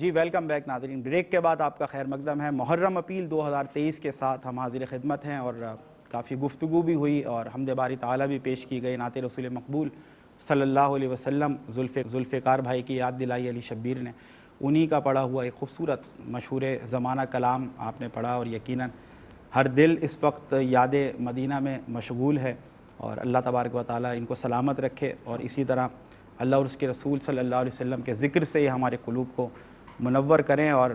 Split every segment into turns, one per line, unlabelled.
جی welcome back ناظرین، break کے بعد آپ کا خیر مقدم ہے۔ محرم اپیل 2023 کے ساتھ ہم حاضر خدمت ہیں اور کافی گفتگو بھی ہوئی اور حمد باری تعالیٰ بھی پیش کی گئی۔ نعت رسول مقبول صلی اللہ علیہ وسلم ذوالفقار بھائی کی یاد دلائی علی شبیر نے، انہی کا پڑھا ہوا ایک خوبصورت مشہور زمانہ کلام آپ نے پڑھا، اور یقیناً ہر دل اس وقت یاد مدینہ میں مشغول ہے، اور اللہ تبارک و تعالیٰ ان کو سلامت رکھے، اور اسی طرح اللہ اور اس کے رسول صلی اللہ علیہ وسلم کے ذکر سے یہ ہمارے قلوب کو منور کریں۔ اور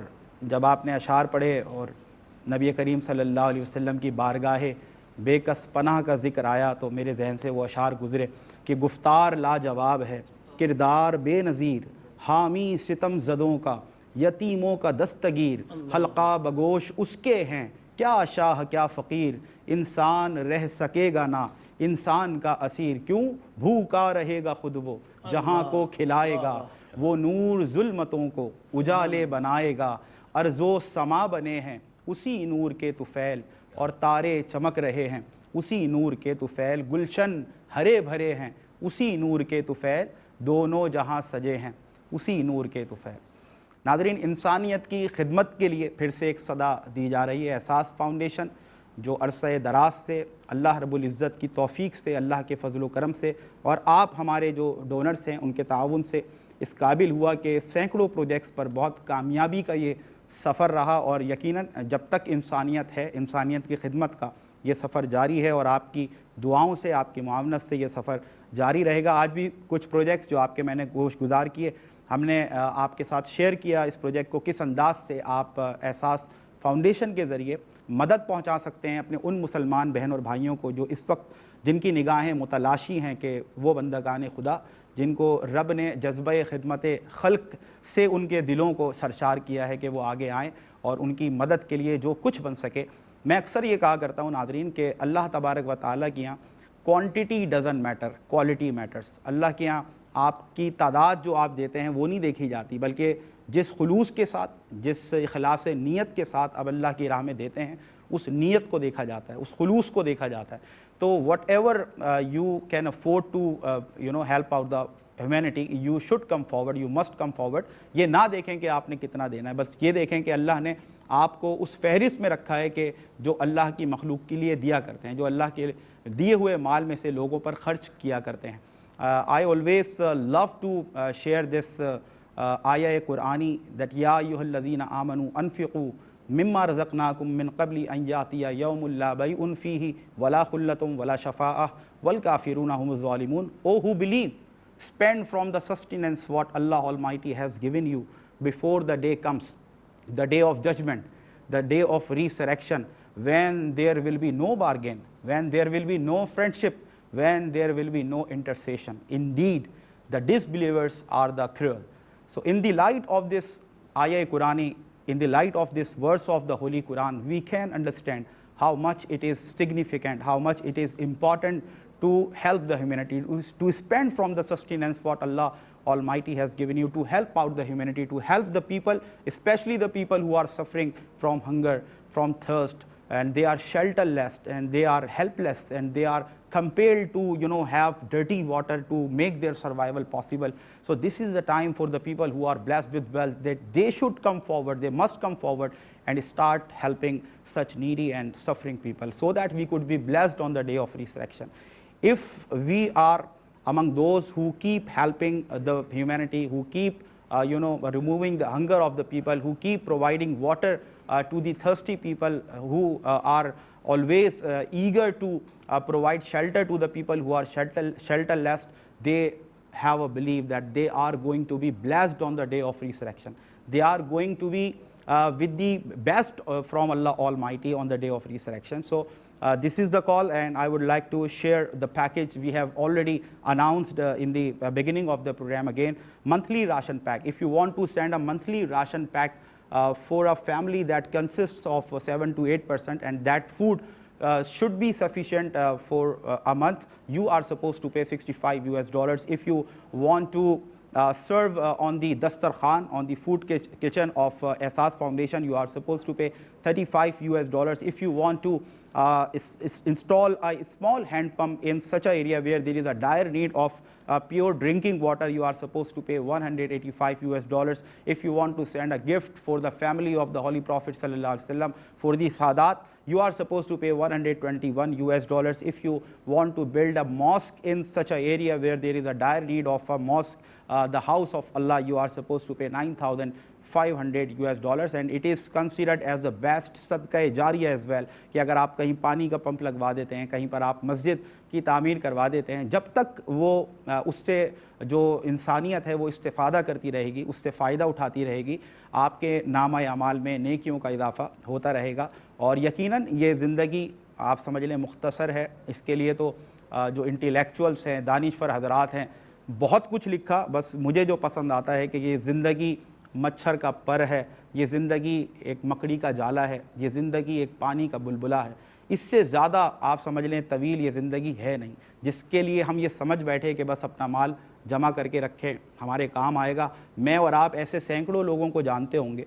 جب آپ نے اشعار پڑھے اور نبی کریم صلی اللہ علیہ وسلم کی بارگاہ بے کس پناہ کا ذکر آیا تو میرے ذہن سے وہ اشعار گزرے کہ گفتار لاجواب ہے، کردار بے نظیر، حامی ستم زدوں کا، یتیموں کا دستگیر، حلقہ بگوش اس کے ہیں، کیا شاہ کیا فقیر، انسان رہ سکے گا نہ انسان کا اسیر، کیوں بھوکا رہے گا خود وہ جہاں کو کھلائے گا، وہ نور ظلمتوں کو اجالے بنائے گا، ارض و سما بنے ہیں اسی نور کے طفیل، اور تارے چمک رہے ہیں اسی نور کے طفیل، گلشن ہرے بھرے ہیں اسی نور کے طفیل، دونوں جہاں سجے ہیں اسی نور کے طفیل۔ ناظرین، انسانیت کی خدمت کے لیے پھر سے ایک صدا دی جا رہی ہے۔ احساس فاؤنڈیشن جو عرصہ دراز سے اللہ رب العزت کی توفیق سے، اللہ کے فضل و کرم سے، اور آپ ہمارے جو ڈونرز ہیں ان کے تعاون سے اس قابل ہوا کہ سینکڑوں پروجیکٹس پر بہت کامیابی کا یہ سفر رہا، اور یقیناً جب تک انسانیت ہے، انسانیت کی خدمت کا یہ سفر جاری ہے، اور آپ کی دعاؤں سے، آپ کی معاونت سے یہ سفر جاری رہے گا۔ آج بھی کچھ پروجیکٹس جو آپ کے میں نے گوش گزار کیے، ہم نے آپ کے ساتھ شیئر کیا اس پروجیکٹ کو کس انداز سے آپ احساس فاؤنڈیشن کے ذریعے مدد پہنچا سکتے ہیں اپنے ان مسلمان بہن اور بھائیوں کو جو اس وقت جن کی نگاہیں متلاشی ہیں کہ وہ بندگان خدا جن کو رب نے جذبہ خدمت خلق سے ان کے دلوں کو سرشار کیا ہے کہ وہ آگے آئیں اور ان کی مدد کے لیے جو کچھ بن سکے۔ میں اکثر یہ کہا کرتا ہوں ناظرین کہ اللہ تبارک و تعالیٰ کی یہاں quantity doesn't matter, quality matters. اللہ کے یہاں آپ کی تعداد جو آپ دیتے ہیں وہ نہیں دیکھی جاتی، بلکہ جس خلوص کے ساتھ، جس اخلاص نیت کے ساتھ اب اللہ کی راہ میں دیتے ہیں، اس نیت کو دیکھا جاتا ہے، اس خلوص کو دیکھا جاتا ہے۔ تو whatever you can afford to help out the humanity, you should come forward, you must come forward. یہ نہ دیکھیں کہ آپ نے کتنا دینا ہے، بس یہ دیکھیں کہ اللہ نے آپ کو اس فہرست میں رکھا ہے کہ جو اللہ کی مخلوق کے لیے دیا کرتے ہیں، جو اللہ کے دیے ہوئے مال میں سے لوگوں پر خرچ کیا کرتے ہیں۔ I always love to share this ayah Qur'ani that ya ayyuhal ladhina amanu anfiqu mimma razaqnakum min qabli an ya'tiya yawmun la bay'un fihi wala khullatun wala shafa'ah wal kafiruna humuz zalimun. O who believe, spend from the sustenance what Allah Almighty has given you before the day comes, the day of judgment, the day of resurrection, when there will be no bargain, when there will be no friendship, when there will be no intercession. Indeed, the disbelievers are the cruel. So in the light of this ayah Qurani, in the light of this verse of the Holy Quran, we can understand how much it is significant, how much it is important to help the humanity, to spend from the sustenance what Allah Almighty has given you, to help out the humanity, to help the people, especially the people who are suffering from hunger, from thirst, and they are shelterless, and they are helpless, and they are compelled to have dirty water to make their survival possible. So this is the time for the people who are blessed with wealth that they should come forward, they must come forward and start helping such needy and suffering people so that we could be blessed on the day of resurrection. If we are among those who keep helping the humanity, who keep removing the hunger of the people, who keep providing water to the thirsty people, who are always eager to provide shelter to the people who are shelterless, they have a belief that they are going to be blessed on the day of resurrection. They are going to be with the best from Allah Almighty on the day of resurrection. So this is the call, and I would like to share the package we have already announced in the beginning of the program again. Monthly ration pack. If you want to send a monthly ration pack for a family that consists of 7 to 8%, and that food should be sufficient for a month, you are supposed to pay $65. If you want to serve on the Dastarkhan, on the food kitchen of Ehsaas Foundation, you are supposed to pay $35. If you want to install a small hand pump in such an area where there is a dire need of pure drinking water, you are supposed to pay $185. If you want to send a gift for the family of the Holy Prophet sallallahu alaihi wasallam for the Sadat, you are supposed to pay $121. If you want to build a mosque in such an area where there is a dire need of a mosque, the house of Allah, you are supposed to pay $9,500, and it is considered as the best صدقہ جاریہ as well کہ اگر آپ کہیں پانی کا pump لگوا دیتے ہیں, کہیں پر آپ مسجد کی تعمیر کروا دیتے ہیں, جب تک وہ اس سے جو انسانیت ہے وہ استفادہ کرتی رہے گی, اس سے فائدہ اٹھاتی رہے گی, آپ کے نامہ اعمال میں نیکیوں کا اضافہ ہوتا رہے گا. اور یقیناً یہ زندگی آپ سمجھ لیں مختصر ہے. اس کے لیے تو جو انٹیلیکچوئلس ہیں, دانشور حضرات ہیں, بہت کچھ لکھا. بس مجھے جو پسند آتا ہے کہ یہ زندگی مچھر کا پر ہے, یہ زندگی ایک مکڑی کا جالا ہے, یہ زندگی ایک پانی کا بلبلا ہے. اس سے زیادہ آپ سمجھ لیں طویل یہ زندگی ہے نہیں, جس کے لیے ہم یہ سمجھ بیٹھے کہ بس اپنا مال جمع کر کے رکھیں, ہمارے کام آئے گا. میں اور آپ ایسے سینکڑوں لوگوں کو جانتے ہوں گے,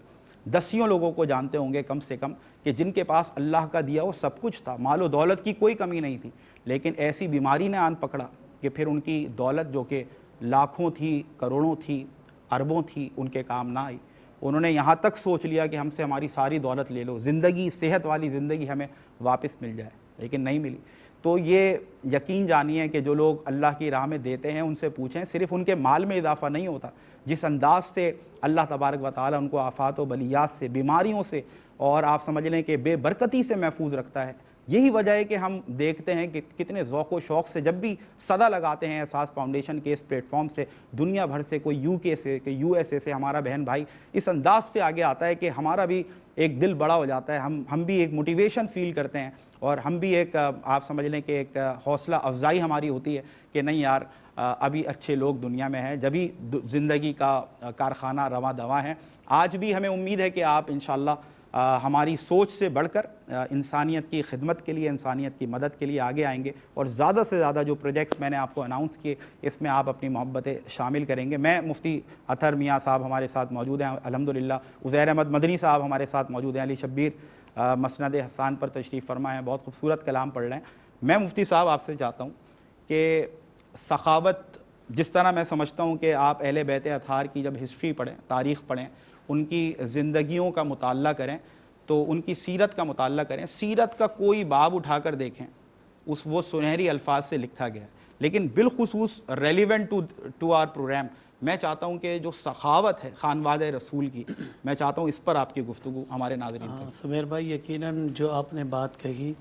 دسیوں لوگوں کو جانتے ہوں گے کم سے کم, کہ جن کے پاس اللہ کا دیا وہ سب کچھ تھا, مال و دولت کی کوئی کمی نہیں تھی, لیکن ایسی بیماری نے آن پکڑا کہ پھر ان کی دولت جو کہ لاکھوں تھی, کروڑوں تھی, اربوں تھی, ان کے کام نہ آئی. انہوں نے یہاں تک سوچ لیا کہ ہم سے ہماری ساری دولت لے لو, زندگی, صحت والی زندگی ہمیں واپس مل جائے, لیکن نہیں ملی. تو یہ یقین جانیے کہ جو لوگ اللہ کی راہ میں دیتے ہیں ان سے پوچھیں, صرف ان کے مال میں اضافہ نہیں ہوتا, جس انداز سے اللہ تبارک و تعالیٰ ان کو آفات و بلیات سے, بیماریوں سے, اور آپ سمجھ لیں کہ بے برکتی سے محفوظ رکھتا ہے. یہی وجہ ہے کہ ہم دیکھتے ہیں کہ کتنے ذوق و شوق سے جب بھی صدا لگاتے ہیں احساس فاؤنڈیشن کے اس پلیٹ فارم سے, دنیا بھر سے, کوئی UK سے, کوئی USA سے ہمارا بہن بھائی اس انداز سے آگے آتا ہے کہ ہمارا بھی ایک دل بڑا ہو جاتا ہے, ہم بھی ایک موٹیویشن فیل کرتے ہیں, اور ہم بھی ایک آپ سمجھ لیں کہ ایک حوصلہ افزائی ہماری ہوتی ہے کہ نہیں یار ابھی اچھے لوگ دنیا میں ہیں, جبھی زندگی کا کارخانہ رواں دواں ہے. آج بھی ہمیں امید ہے کہ آپ انشاءاللہ ہماری سوچ سے بڑھ کر انسانیت کی خدمت کے لیے, انسانیت کی مدد کے لیے آگے آئیں گے, اور زیادہ سے زیادہ جو پروجیکٹس میں نے آپ کو اناؤنس کیے اس میں آپ اپنی محبتیں شامل کریں گے. میں مفتی اطہر میاں صاحب ہمارے ساتھ موجود ہیں الحمدللہ, عزیر احمد مدنی صاحب ہمارے ساتھ موجود ہیں, علی شبیر مسند حسان پر تشریف فرما ہیں, بہت خوبصورت کلام پڑھ رہے ہیں. میں مفتی صاحب آپ سے چاہتا ہوں کہ سخاوت, جس طرح میں سمجھتا ہوں کہ آپ اہل بیت اطہار کی جب ہسٹری پڑھیں, تاریخ پڑھیں, ان کی زندگیوں کا مطالعہ کریں, تو ان کی سیرت کا مطالعہ کریں, سیرت کا کوئی باب اٹھا کر دیکھیں, وہ سنہری الفاظ سے لکھا گیا ہے. لیکن بالخصوص ریلیونٹ ٹو آر پروگرام میں چاہتا ہوں کہ جو سخاوت ہے خانوادہ رسول کی, میں چاہتا ہوں اس پر آپ کی گفتگو ہمارے ناظرین پر.
سمیر بھائی, یقیناً جو آپ نے بات کہی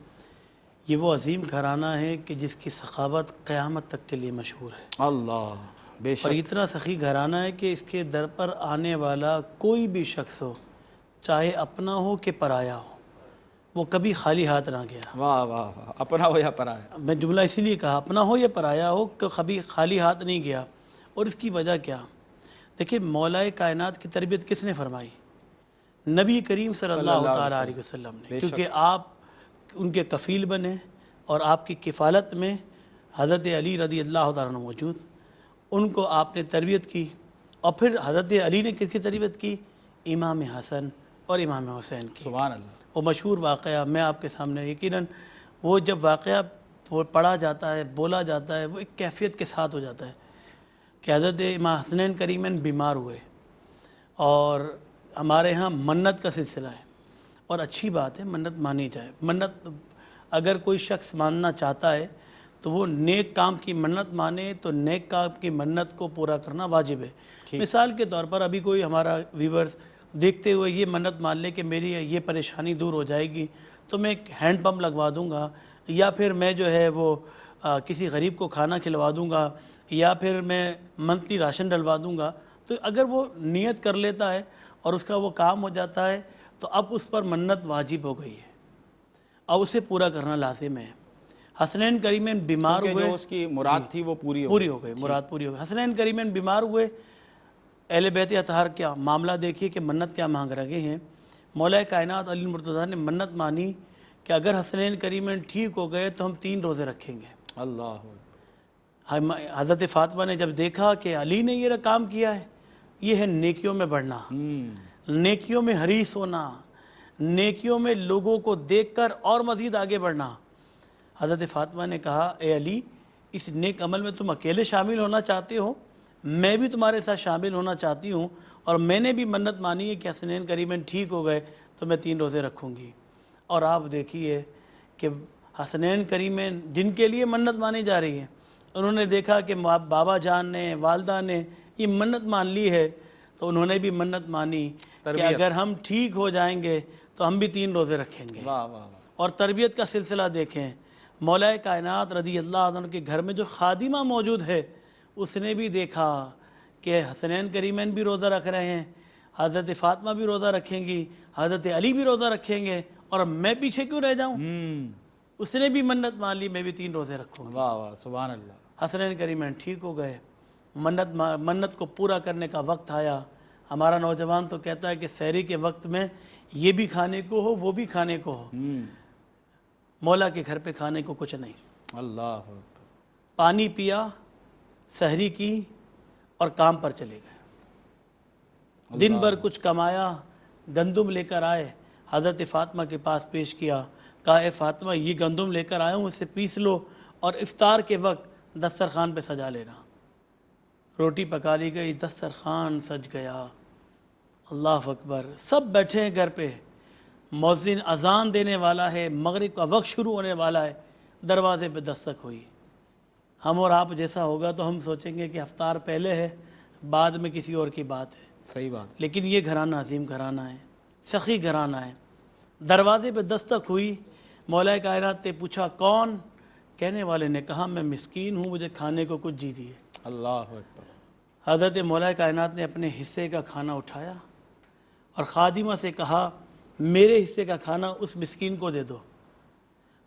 یہ وہ عظیم گھرانہ ہے کہ جس کی سخاوت قیامت تک کے لیے مشہور ہے.
اللہ بے شک.
اور اتنا سخی گھرانہ ہے کہ اس کے در پر آنے والا کوئی بھی شخص ہو, چاہے اپنا ہو کہ پرایا ہو, وہ کبھی خالی ہاتھ نہ گیا.
واہ واہ واہ, اپنا ہو یا پرایا.
میں جملہ اسی لیے کہا اپنا ہو یا پرایا ہو کہ کبھی خالی ہاتھ نہیں گیا. اور اس کی وجہ کیا؟ دیکھیں, مولا کائنات کی تربیت کس نے فرمائی؟ نبی کریم صلی اللہ تعالیٰ علیہ وسلم نے, کیونکہ آپ ان کے کفیل بنے اور آپ کی کفالت میں حضرت علی رضی اللہ تعالیٰ عنہ موجود, ان کو آپ نے تربیت کی. اور پھر حضرت علی نے کس کی تربیت کی؟ امام حسن اور امام حسین کی.
سبحان اللہ.
وہ مشہور واقعہ میں آپ کے سامنے, یقیناً وہ جب واقعہ پڑھا جاتا ہے, بولا جاتا ہے, وہ ایک کیفیت کے ساتھ ہو جاتا ہے کہ حضرت امام حسنین کریمین بیمار ہوئے, اور ہمارے ہاں منت کا سلسلہ ہے, اور اچھی بات ہے منت مانی جائے. منت اگر کوئی شخص ماننا چاہتا ہے تو وہ نیک کام کی منت مانے, تو نیک کام کی منت کو پورا کرنا واجب ہے. مثال کے طور پر ابھی کوئی ہمارا ویورز دیکھتے ہوئے یہ منت مان لے کہ میری یہ پریشانی دور ہو جائے گی تو میں ایک ہینڈ پمپ لگوا دوں گا, یا پھر میں جو ہے وہ کسی غریب کو کھانا کھلوا دوں گا, یا پھر میں منتھلی راشن ڈلوا دوں گا. تو اگر وہ نیت کر لیتا ہے اور اس کا وہ کام ہو جاتا ہے تو اب اس پر منت واجب ہو گئی ہے, اب اسے پورا کرنا لازم ہے. حسنین کریمین بیمار ہوئے,
جو اس کی مراد تھی وہ پوری
ہو گئی, مراد پوری ہو گئی. حسنین کریمین بیمار ہوئے, اہل بیت اطہار کیا معاملہ دیکھیے کہ منت کیا مانگ رہے ہیں. مولا کائنات علی المرتضیٰ نے منت مانی کہ اگر حسنین کریمین ٹھیک ہو گئے تو ہم 3 روزے رکھیں گے.
اللہ.
حضرت فاطمہ نے جب دیکھا کہ علی نے یہ کام کیا ہے, یہ ہے نیکیوں میں بڑھنا, نیکیوں میں حریص ہونا, نیکیوں میں لوگوں کو دیکھ کر اور مزید آگے بڑھنا۔ حضرت فاطمہ نے کہا اے علی، اس نیک عمل میں تم اکیلے شامل ہونا چاہتے ہو؟ میں بھی تمہارے ساتھ شامل ہونا چاہتی ہوں، اور میں نے بھی منت مانی ہے کہ حسنین کریمین ٹھیک ہو گئے تو میں 3 روزے رکھوں گی۔ اور آپ دیکھیے کہ حسنین کریمین جن کے لیے منت مانی جا رہی ہے، انہوں نے دیکھا کہ بابا جان نے، والدہ نے یہ منت مان لی ہے، تو انہوں نے بھی منت مانی کہ اگر ہم ٹھیک ہو جائیں گے تو ہم بھی 3 روزے رکھیں گے۔
واہ واہ واہ۔
اور تربیت کا سلسلہ دیکھیں، مولا کائنات رضی اللہ عنہ کے گھر میں جو خادمہ موجود ہے، اس نے بھی دیکھا کہ حسنین کریمین بھی روزہ رکھ رہے ہیں، حضرت فاطمہ بھی روزہ رکھیں گی، حضرت علی بھی روزہ رکھیں گے، اور میں پیچھے کیوں رہ جاؤں؟ اس نے بھی منت مان لی، میں بھی 3 روزے رکھوں گی۔
واہ واہ، سبحان اللہ۔
حسنین کریمین ٹھیک ہو گئے، منت کو پورا کرنے کا وقت آیا۔ ہمارا نوجوان تو کہتا ہے کہ سحری کے وقت میں یہ بھی کھانے کو ہو، وہ بھی کھانے کو ہو، مولا کے گھر پہ کھانے کو کچھ نہیں۔
اللہ اکبر۔
پانی پیا، سحری کی، اور کام پر چلے گئے۔ دن بھر کچھ کمایا، گندم لے کر آئے، حضرت فاطمہ کے پاس پیش کیا، کہا اے فاطمہ یہ گندم لے کر آیا ہوں، اسے پیس لو اور افطار کے وقت دسترخوان پہ سجا لینا۔ روٹی پکا لی گئی، دسترخوان سج گیا۔ اللہ اکبر، سب بیٹھے ہیں گھر پہ، مؤذن اذان دینے والا ہے، مغرب کا وقت شروع ہونے والا ہے، دروازے پہ دستک ہوئی۔ ہم اور آپ جیسا ہوگا تو ہم سوچیں گے کہ افطار پہلے ہے، بعد میں کسی اور کی بات ہے۔
صحیح بات۔
لیکن یہ گھرانہ عظیم گھرانہ ہے، سخی گھرانہ ہے۔ دروازے پہ دستک ہوئی، مولا کائنات نے پوچھا کون؟ کہنے والے نے کہا میں مسکین ہوں، مجھے کھانے کو کچھ دیجیے۔
اللہ اکبر۔
حضرت مولا کائنات نے اپنے حصے کا کھانا اٹھایا اور خادمہ سے کہا میرے حصے کا کھانا اس مسکین کو دے دو۔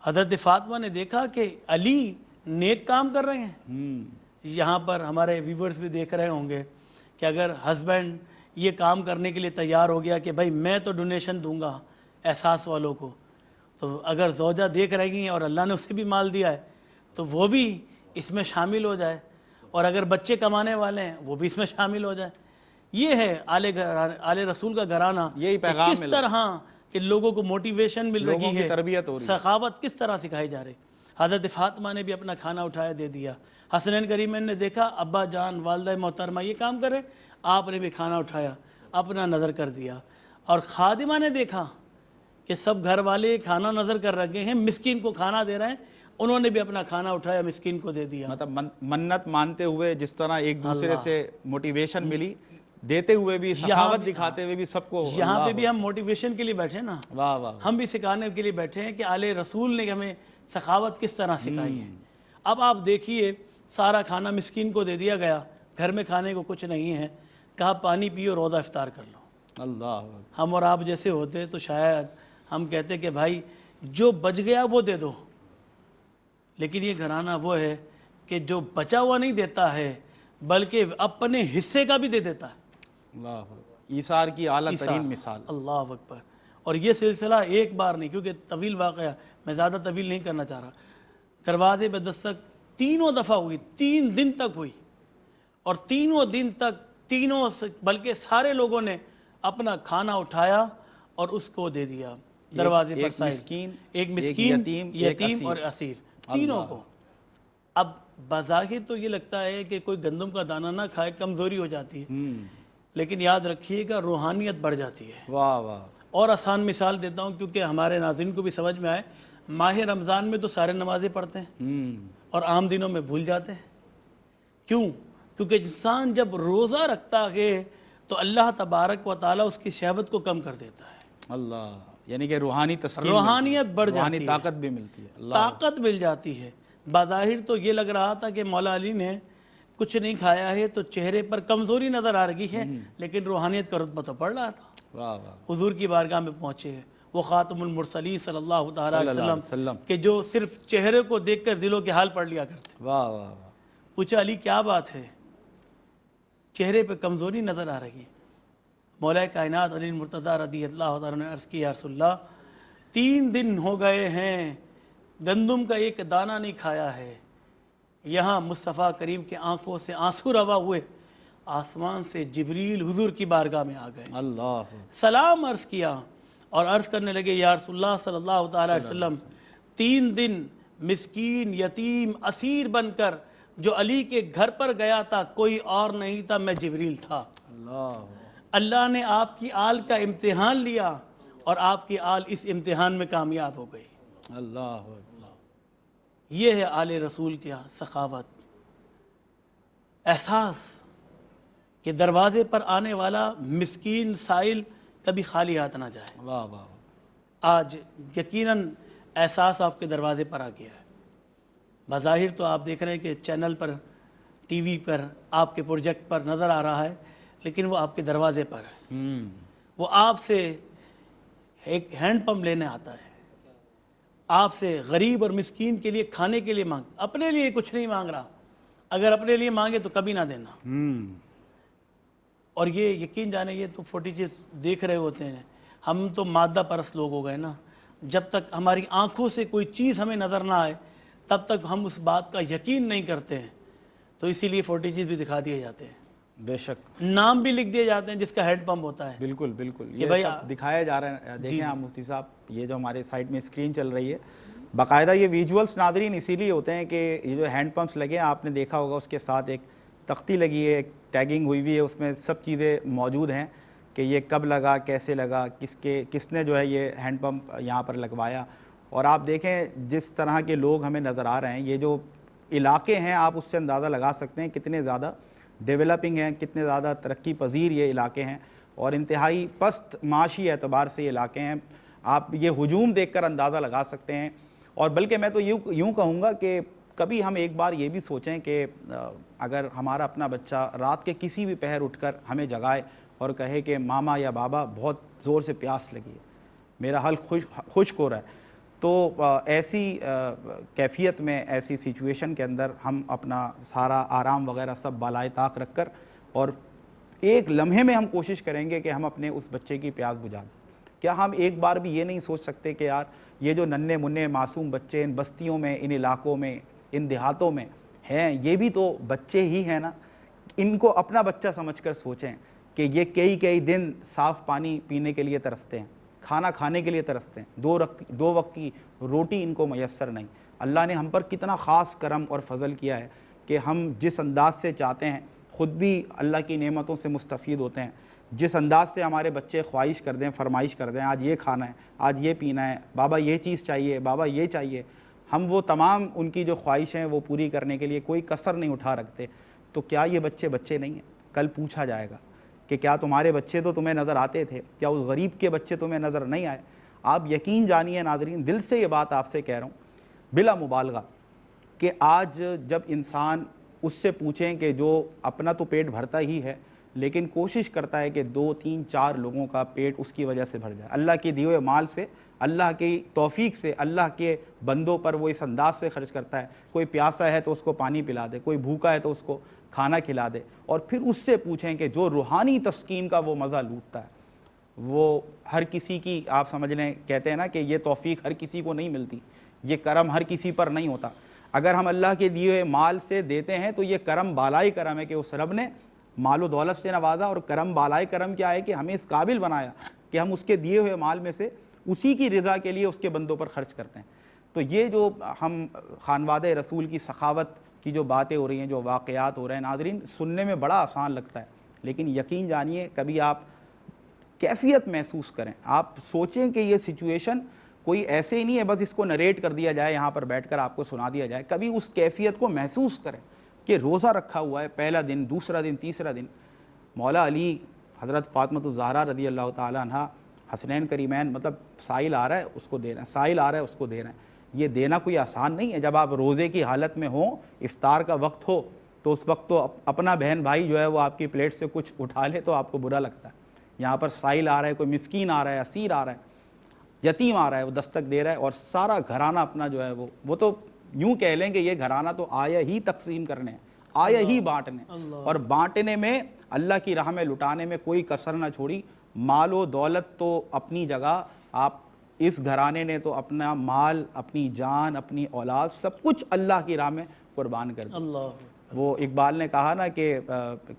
حضرت فاطمہ نے دیکھا کہ علی نیک کام کر رہے ہیں۔ یہاں پر ہمارے ویورز بھی دیکھ رہے ہوں گے کہ اگر ہسبینڈ یہ کام کرنے کے لیے تیار ہو گیا کہ بھائی میں تو ڈونیشن دوں گا احساس والوں کو، تو اگر زوجہ دیکھ رہی ہیں اور اللہ نے اسے بھی مال دیا ہے تو وہ بھی اس میں شامل ہو جائے، اور اگر بچے کمانے والے ہیں وہ بھی اس میں شامل ہو جائے۔ یہ ہے آل رسول کا گھرانہ،
یہی پیغام
کس طرح کہ لوگوں کو موٹیویشن مل رہی ہے،
تربیت ہو رہی ہے،
سخاوت کس طرح سکھائی جا رہی۔ حضرت فاطمہ نے بھی اپنا کھانا اٹھایا دے دیا۔ حسنین کریمین نے دیکھا ابا جان والدہ محترمہ یہ کام کرے، آپ نے بھی کھانا اٹھایا، اپنا نظر کر دیا۔ اور خادمہ نے دیکھا کہ سب گھر والے کھانا نظر کر رکھے ہیں، مسکین کو کھانا دے رہے ہیں، انہوں نے بھی اپنا کھانا اٹھایا مسکین کو دے دیا۔
مطلب منت مانتے ہوئے جس طرح ایک دوسرے سے موٹیویشن ملی، دیتے ہوئے بھی، سخاوت دکھاتے ہوئے بھی سب کو۔
یہاں پہ بھی ہم موٹیویشن کے لیے بیٹھے نا،
واہ واہ۔
ہم بھی سکھانے کے لیے بیٹھے ہیں کہ آل رسول نے ہمیں سخاوت کس طرح سکھائی ہے۔ اب آپ دیکھیے سارا کھانا مسکین کو دے دیا گیا، گھر میں کھانے کو کچھ نہیں ہے، کہا پانی پیو روزہ افطار کر لو۔
اللہ۔
ہم اور آپ جیسے ہوتے تو شاید ہم کہتے کہ بھائی جو بچ گیا وہ دے دو، لیکن یہ گھرانہ وہ ہے کہ جو بچا ہوا نہیں دیتا ہے بلکہ اپنے حصے کا بھی دے دیتا ہے۔
اللہ، ایثار کی اعلیٰ ترین مثال۔
اللہ اکبر۔ اور یہ سلسلہ ایک بار نہیں، کیونکہ طویل واقعہ میں زیادہ طویل نہیں کرنا چاہ رہا، دروازے پہ دستک 3 دفعہ ہوئی، 3 دن تک ہوئی، اور 3 دن تک بلکہ سارے لوگوں نے اپنا کھانا اٹھایا اور اس کو دے دیا دروازے پر سائل، ایک مسکین، یتیم اور اسیر، تینوں کو۔ اب بظاہر تو یہ لگتا ہے کہ کوئی گندم کا دانہ نہ کھائے کمزوری ہو جاتی ہے، لیکن یاد رکھیے گا روحانیت بڑھ جاتی ہے۔
واہ واہ۔
اور آسان مثال دیتا ہوں کیونکہ ہمارے ناظرین کو بھی سمجھ میں آئے، ماہ رمضان میں تو سارے نمازیں پڑھتے ہیں اور عام دنوں میں بھول جاتے ہیں۔ کیوں؟ کیونکہ انسان جب روزہ رکھتا ہے تو اللہ تبارک و تعالیٰ اس کی شہوت کو کم کر دیتا ہے۔
اللہ، یعنی کہ روحانی تسکین،
روحانیت بڑھ جاتی ہے،
روحانی طاقت بھی ملتی ہے،
طاقت مل جاتی ہے۔ بظاہر تو یہ لگ رہا تھا کہ مولا علی نے کچھ نہیں کھایا ہے تو چہرے پر کمزوری نظر آ رہی ہے، لیکن روحانیت کا رتبہ تو بڑھ رہا تھا۔
واہ واہ۔
حضور کی بارگاہ میں پہنچے ہیں، وہ خاتم المرسلین صلی اللہ تعالیٰ علیہ وسلم کہ جو صرف چہرے کو دیکھ کر دلوں کے حال پڑھ لیا کرتے۔
واہ واہ واہ۔
پوچھا علی کیا بات ہے؟ چہرے پہ کمزوری نظر آ رہی ہے۔ مولا کائنات علی مرتضیٰ رضی اللہ تعالیٰ نے عرض کی یا رسول اللہ 3 دن ہو گئے ہیں گندم کا ایک دانہ نہیں کھایا ہے۔ یہاں مصطفیٰ کریم کے آنکھوں سے آنسو روا ہوئے، آسمان سے جبریل حضور کی بارگاہ میں آ گئے،
اللہ۔
سلام عرض کیا، اور عرض کرنے لگے یا رسول اللہ صلی اللہ تعالی علیہ وسلم 3 دن مسکین یتیم اسیر بن کر جو علی کے گھر پر گیا تھا کوئی اور نہیں تھا، میں جبریل تھا۔ اللہ نے آپ کی آل کا امتحان لیا اور آپ کی آل اس امتحان میں کامیاب ہو گئی۔
اللہ
یہ ہے آل رسول کی سخاوت، احساس کہ دروازے پر آنے والا مسکین سائل کبھی خالی ہاتھ نہ جائے۔
واہ واہ۔
آج یقیناً احساس آپ کے دروازے پر آ گیا ہے۔ بظاہر تو آپ دیکھ رہے ہیں کہ چینل پر، ٹی وی پر، آپ کے پروجیکٹ پر نظر آ رہا ہے، لیکن وہ آپ کے دروازے پر ہے۔ وہ آپ سے ایک ہینڈ پمپ لینے آتا ہے، آپ سے غریب اور مسکین کے لیے کھانے کے لیے اپنے لیے کچھ نہیں مانگ رہا، اگر اپنے لیے مانگے تو کبھی نہ دینا۔ اور یہ یقین جانے، یہ تو 40 چیز دیکھ رہے ہوتے ہیں، ہم تو مادہ پرست لوگ ہو گئے نا، جب تک ہماری آنکھوں سے کوئی چیز ہمیں نظر نہ آئے تب تک ہم اس بات کا یقین نہیں کرتے ہیں، تو اسی لیے 40 چیز بھی دکھا دیے جاتے ہیں،
بے شک
نام بھی لکھ دیے جاتے ہیں جس کا ہینڈ پمپ ہوتا ہے۔
بالکل بالکل،
کہ
یہ
بھائی
سب دکھایا جا رہا ہے۔ دیکھیں آپ مفتی صاحب، یہ جو ہمارے سائٹ میں اسکرین چل رہی ہے، باقاعدہ یہ ویجولز ناظرین اسی لیے ہوتے ہیں کہ یہ جو ہینڈ پمپس لگے ہیں، آپ نے دیکھا ہوگا اس کے ساتھ ایک تختی لگی ہے، ایک ٹیگنگ ہوئی ہوئی ہے، اس میں سب چیزیں موجود ہیں کہ یہ کب لگا، کیسے لگا، کس نے جو ہے یہ ہینڈ پمپ یہاں پر لگوایا۔ اور آپ دیکھیں جس طرح کے لوگ ہمیں نظر آ رہے ہیں، یہ جو علاقے ہیں آپ اس سے اندازہ لگا سکتے ہیں کتنے زیادہ ڈیولپنگ ہیں، کتنے زیادہ ترقی پذیر یہ علاقے ہیں، اور انتہائی پست معاشی اعتبار سے یہ علاقے ہیں۔ آپ یہ ہجوم دیکھ کر اندازہ لگا سکتے ہیں۔ اور بلکہ میں تو یوں کہوں گا کہ کبھی ہم ایک بار یہ بھی سوچیں کہ اگر ہمارا اپنا بچہ رات کے کسی بھی پہر اٹھ کر ہمیں جگائے اور کہے کہ ماما یا بابا بہت زور سے پیاس لگی ہے، میرا حلق خشک ہو رہا ہے، تو ایسی کیفیت میں، ایسی سچویشن کے اندر ہم اپنا سارا آرام وغیرہ سب بالائے طاق رکھ کر اور ایک لمحے میں ہم کوشش کریں گے کہ ہم اپنے اس بچے کی پیاس بجھا دیں۔ کیا ہم ایک بار بھی یہ نہیں سوچ سکتے کہ یار یہ جو ننھے منھے معصوم بچے ان بستیوں میں، ان علاقوں میں، ان دیہاتوں میں ہیں، یہ بھی تو بچے ہی ہیں نا؟ ان کو اپنا بچہ سمجھ کر سوچیں کہ یہ کئی دن صاف پانی پینے کے لیے ترستے ہیں، کھانا کھانے کے لیے ترستے ہیں، 2 وقت کی روٹی ان کو میسر نہیں۔ اللہ نے ہم پر کتنا خاص کرم اور فضل کیا ہے کہ ہم جس انداز سے چاہتے ہیں خود بھی اللہ کی نعمتوں سے مستفید ہوتے ہیں، جس انداز سے ہمارے بچے خواہش کر دیں، فرمائش کر دیں، آج یہ کھانا ہے، آج یہ پینا ہے، بابا یہ چیز چاہیے، بابا یہ چاہیے، ہم وہ تمام ان کی جو خواہشیں ہیں وہ پوری کرنے کے لیے کوئی کسر نہیں اٹھا رکھتے، تو کیا یہ بچے نہیں ہیں؟ کل پوچھا جائے گا کہ کیا تمہارے بچے تو تمہیں نظر آتے تھے، کیا اس غریب کے بچے تمہیں نظر نہیں آئے؟ آپ یقین جانیے ناظرین، دل سے یہ بات آپ سے کہہ رہا ہوں بلا مبالغہ، کہ آج جب انسان اس سے پوچھیں کہ جو اپنا تو پیٹ بھرتا ہی ہے لیکن کوشش کرتا ہے کہ 2 3 4 لوگوں کا پیٹ اس کی وجہ سے بھر جائے، اللہ کے دیے ہوئے مال سے، اللہ کی توفیق سے، اللہ کے بندوں پر وہ اس انداز سے خرچ کرتا ہے، کوئی پیاسا ہے تو اس کو پانی پلا دے، کوئی بھوکا ہے تو اس کو کھانا کھلا دے، اور پھر اس سے پوچھیں کہ جو روحانی تسکین کا وہ مزہ لوٹتا ہے، وہ ہر کسی کی، آپ سمجھ لیں، کہتے ہیں نا کہ یہ توفیق ہر کسی کو نہیں ملتی، یہ کرم ہر کسی پر نہیں ہوتا۔ اگر ہم اللہ کے دیے ہوئے مال سے دیتے ہیں تو یہ کرم بالائی کرم ہے کہ اس رب نے مال و دولت سے نوازا، اور کرم بالائی کرم کیا ہے کہ ہمیں اس قابل بنایا کہ ہم اس کے دیے ہوئے مال میں سے اسی کی رضا کے لیے اس کے بندوں پر خرچ کرتے ہیں۔ تو یہ جو ہم خانواد رسول کی سخاوت کی جو باتیں ہو رہی ہیں، جو واقعات ہو رہے ہیں ناظرین، سننے میں بڑا آسان لگتا ہے، لیکن یقین جانیے کبھی آپ کیفیت محسوس کریں، آپ سوچیں کہ یہ سچویشن کوئی ایسے ہی نہیں ہے بس اس کو نریٹ کر دیا جائے، یہاں پر بیٹھ کر آپ کو سنا دیا جائے، کبھی اس کیفیت کو محسوس کریں کہ روزہ رکھا ہوا ہے، پہلا دن، دوسرا دن، تیسرا دن، مولا علی، حضرت فاطمہ الزہرا رضی اللہ تعالیٰ عنہ، حسنین کریمین، مطلب سائل آ رہا ہے اس کو دے رہے ہیں، سائل آ رہا ہے اس کو دے رہے ہیں، یہ دینا کوئی آسان نہیں ہے۔ جب آپ روزے کی حالت میں ہوں، افطار کا وقت ہو، تو اس وقت تو اپنا بہن بھائی جو ہے وہ آپ کی پلیٹ سے کچھ اٹھا لے تو آپ کو برا لگتا ہے۔ یہاں پر سائل آ رہا ہے، کوئی مسکین آ رہا ہے، اسیر آ رہا ہے، یتیم آ رہا ہے، وہ دستک دے رہا ہے، اور سارا گھرانہ اپنا جو ہے وہ تو یوں کہہ لیں کہ یہ گھرانہ تو آیا ہی تقسیم کرنے، آیا ہی بانٹنے، اور بانٹنے میں، اللہ کی راہ میں لٹانے میں کوئی کسر نہ چھوڑی۔ مال و دولت تو اپنی جگہ، آپ اس گھرانے نے تو اپنا مال، اپنی جان، اپنی اولاد، سب کچھ اللہ کی راہ میں قربان کر دیا۔ وہ اقبال نے کہا نا کہ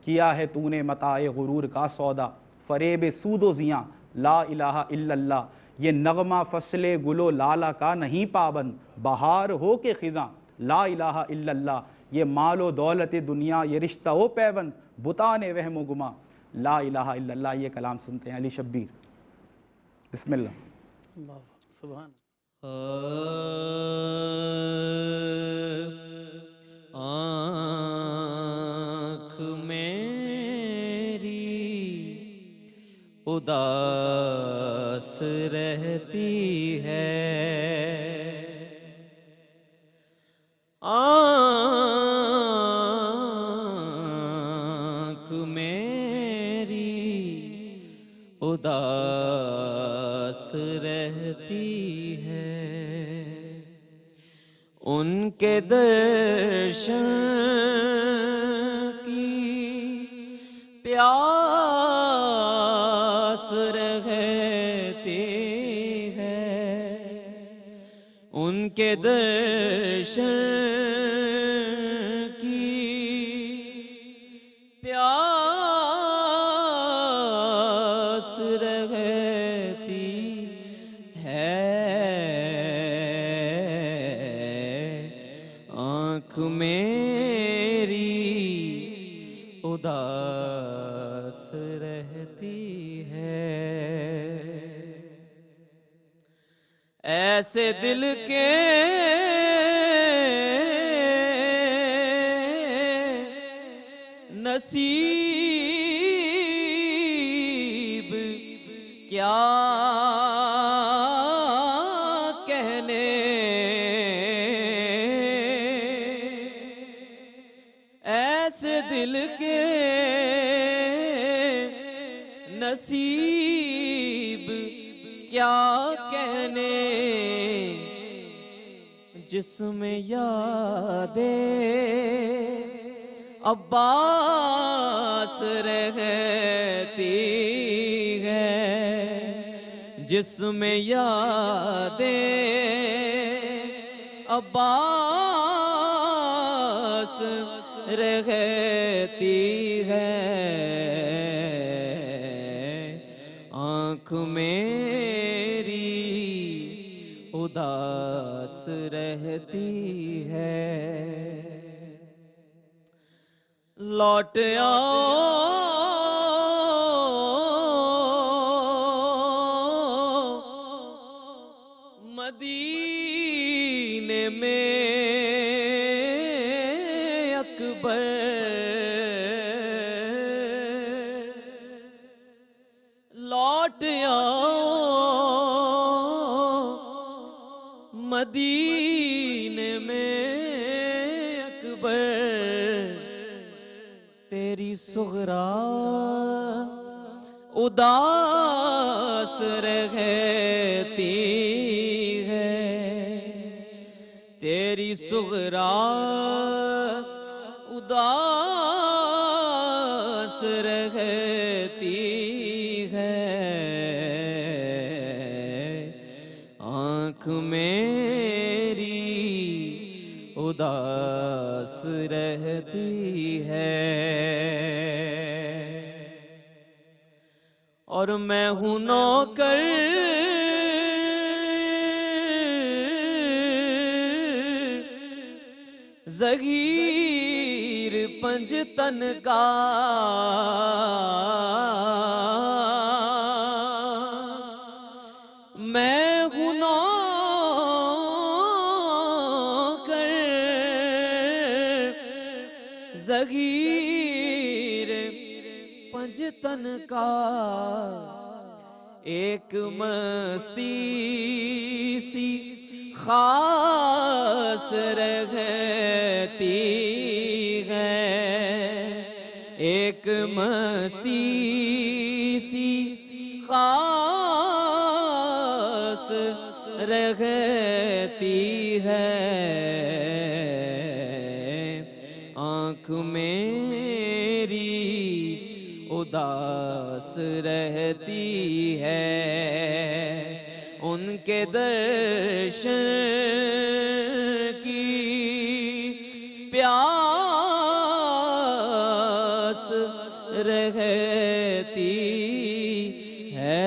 کیا ہے تو نے متاع غرور کا سودا، فریب سود و زیاں، لا الہ الا اللہ، یہ نغمہ فصل گل و لالا کا نہیں پابند، بہار ہو کے خزاں لا الہ الا اللہ، یہ مال و دولت دنیا یہ رشتہ و پیوند، بتان وہم و گما لا الہ الا اللہ۔ یہ کلام سنتے ہیں علی شبیر، بسم اللہ۔
سبحان
آنکھ میری اداس رہتی ہے، آنکھ میری اداس رہتی ہے، ان کے درشن کی پیاس رہتی ہے، ان کے درشن کی پیاس رہتی ہے، آنکھ میری اداس رہتی ہے، ایسے دل کے نصیب کیا کہنے، ایسے دل کے نصیب کیا کہنے، جس میں یادیں عباس رہتی ہے، جس میں یادیں عباس رہتی ہے، آنکھ میری اداس رہتی ہے، لوٹ آؤ مدینے میں اکبر، لوٹ آؤ مدینے میں اکبر، تیری صغرا اداس رہتی ہے، تیری صغرا اداس رہتی ہے، آنکھ میری اداس رہتی ہے، اور میں ہوں نوکر ظہیر پنجتن کا، میں ہوں نوکر ظہیر پنجتن کا، ایک مستی سی خاص رہتی ہے، ایک مستی سی خاص رہتی ہے، آنکھ میری اداس رہتی ہے، ان کے درشن کی پیاس رہتی ہے،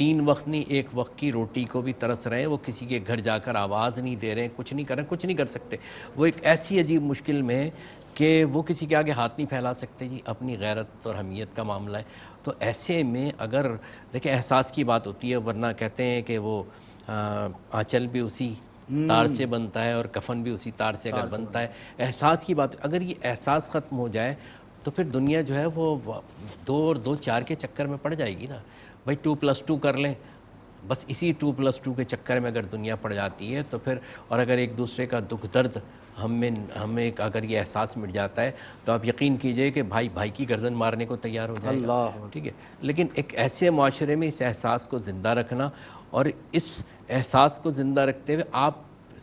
3 وقت نہیں 1 وقت کی روٹی کو بھی ترس رہے ہیں، وہ کسی کے گھر جا کر آواز نہیں دے رہے ہیں، کچھ نہیں کر رہے ہیں، کچھ نہیں کر سکتے. وہ ایک ایسی عجیب مشکل میں ہے کہ وہ کسی کے آگے ہاتھ نہیں پھیلا سکتے جی، اپنی غیرت اور حمیت کا معاملہ ہے. تو ایسے میں اگر دیکھیں احساس کی بات ہوتی ہے، ورنہ کہتے ہیں کہ وہ آنچل بھی اسی تار سے بنتا ہے اور کفن بھی اسی تار سے اگر بنتا ہے. احساس کی بات، اگر یہ احساس ختم ہو جائے تو پھر دنیا جو ہے وہ 2 اور 2 4 کے چکر میں پڑ جائے گی نا. بھائی 2+2 کر لیں، بس اسی 2+2 کے چکر میں اگر دنیا پڑ جاتی ہے تو پھر، اور اگر ایک دوسرے کا دکھ درد ہمیں اگر یہ احساس مٹ جاتا ہے تو آپ یقین کیجئے کہ بھائی بھائی کی گردن مارنے کو تیار ہو جائے گا. ٹھیک ہے، لیکن ایک ایسے معاشرے میں اس احساس کو زندہ رکھنا، اور اس احساس کو زندہ رکھتے ہوئے آپ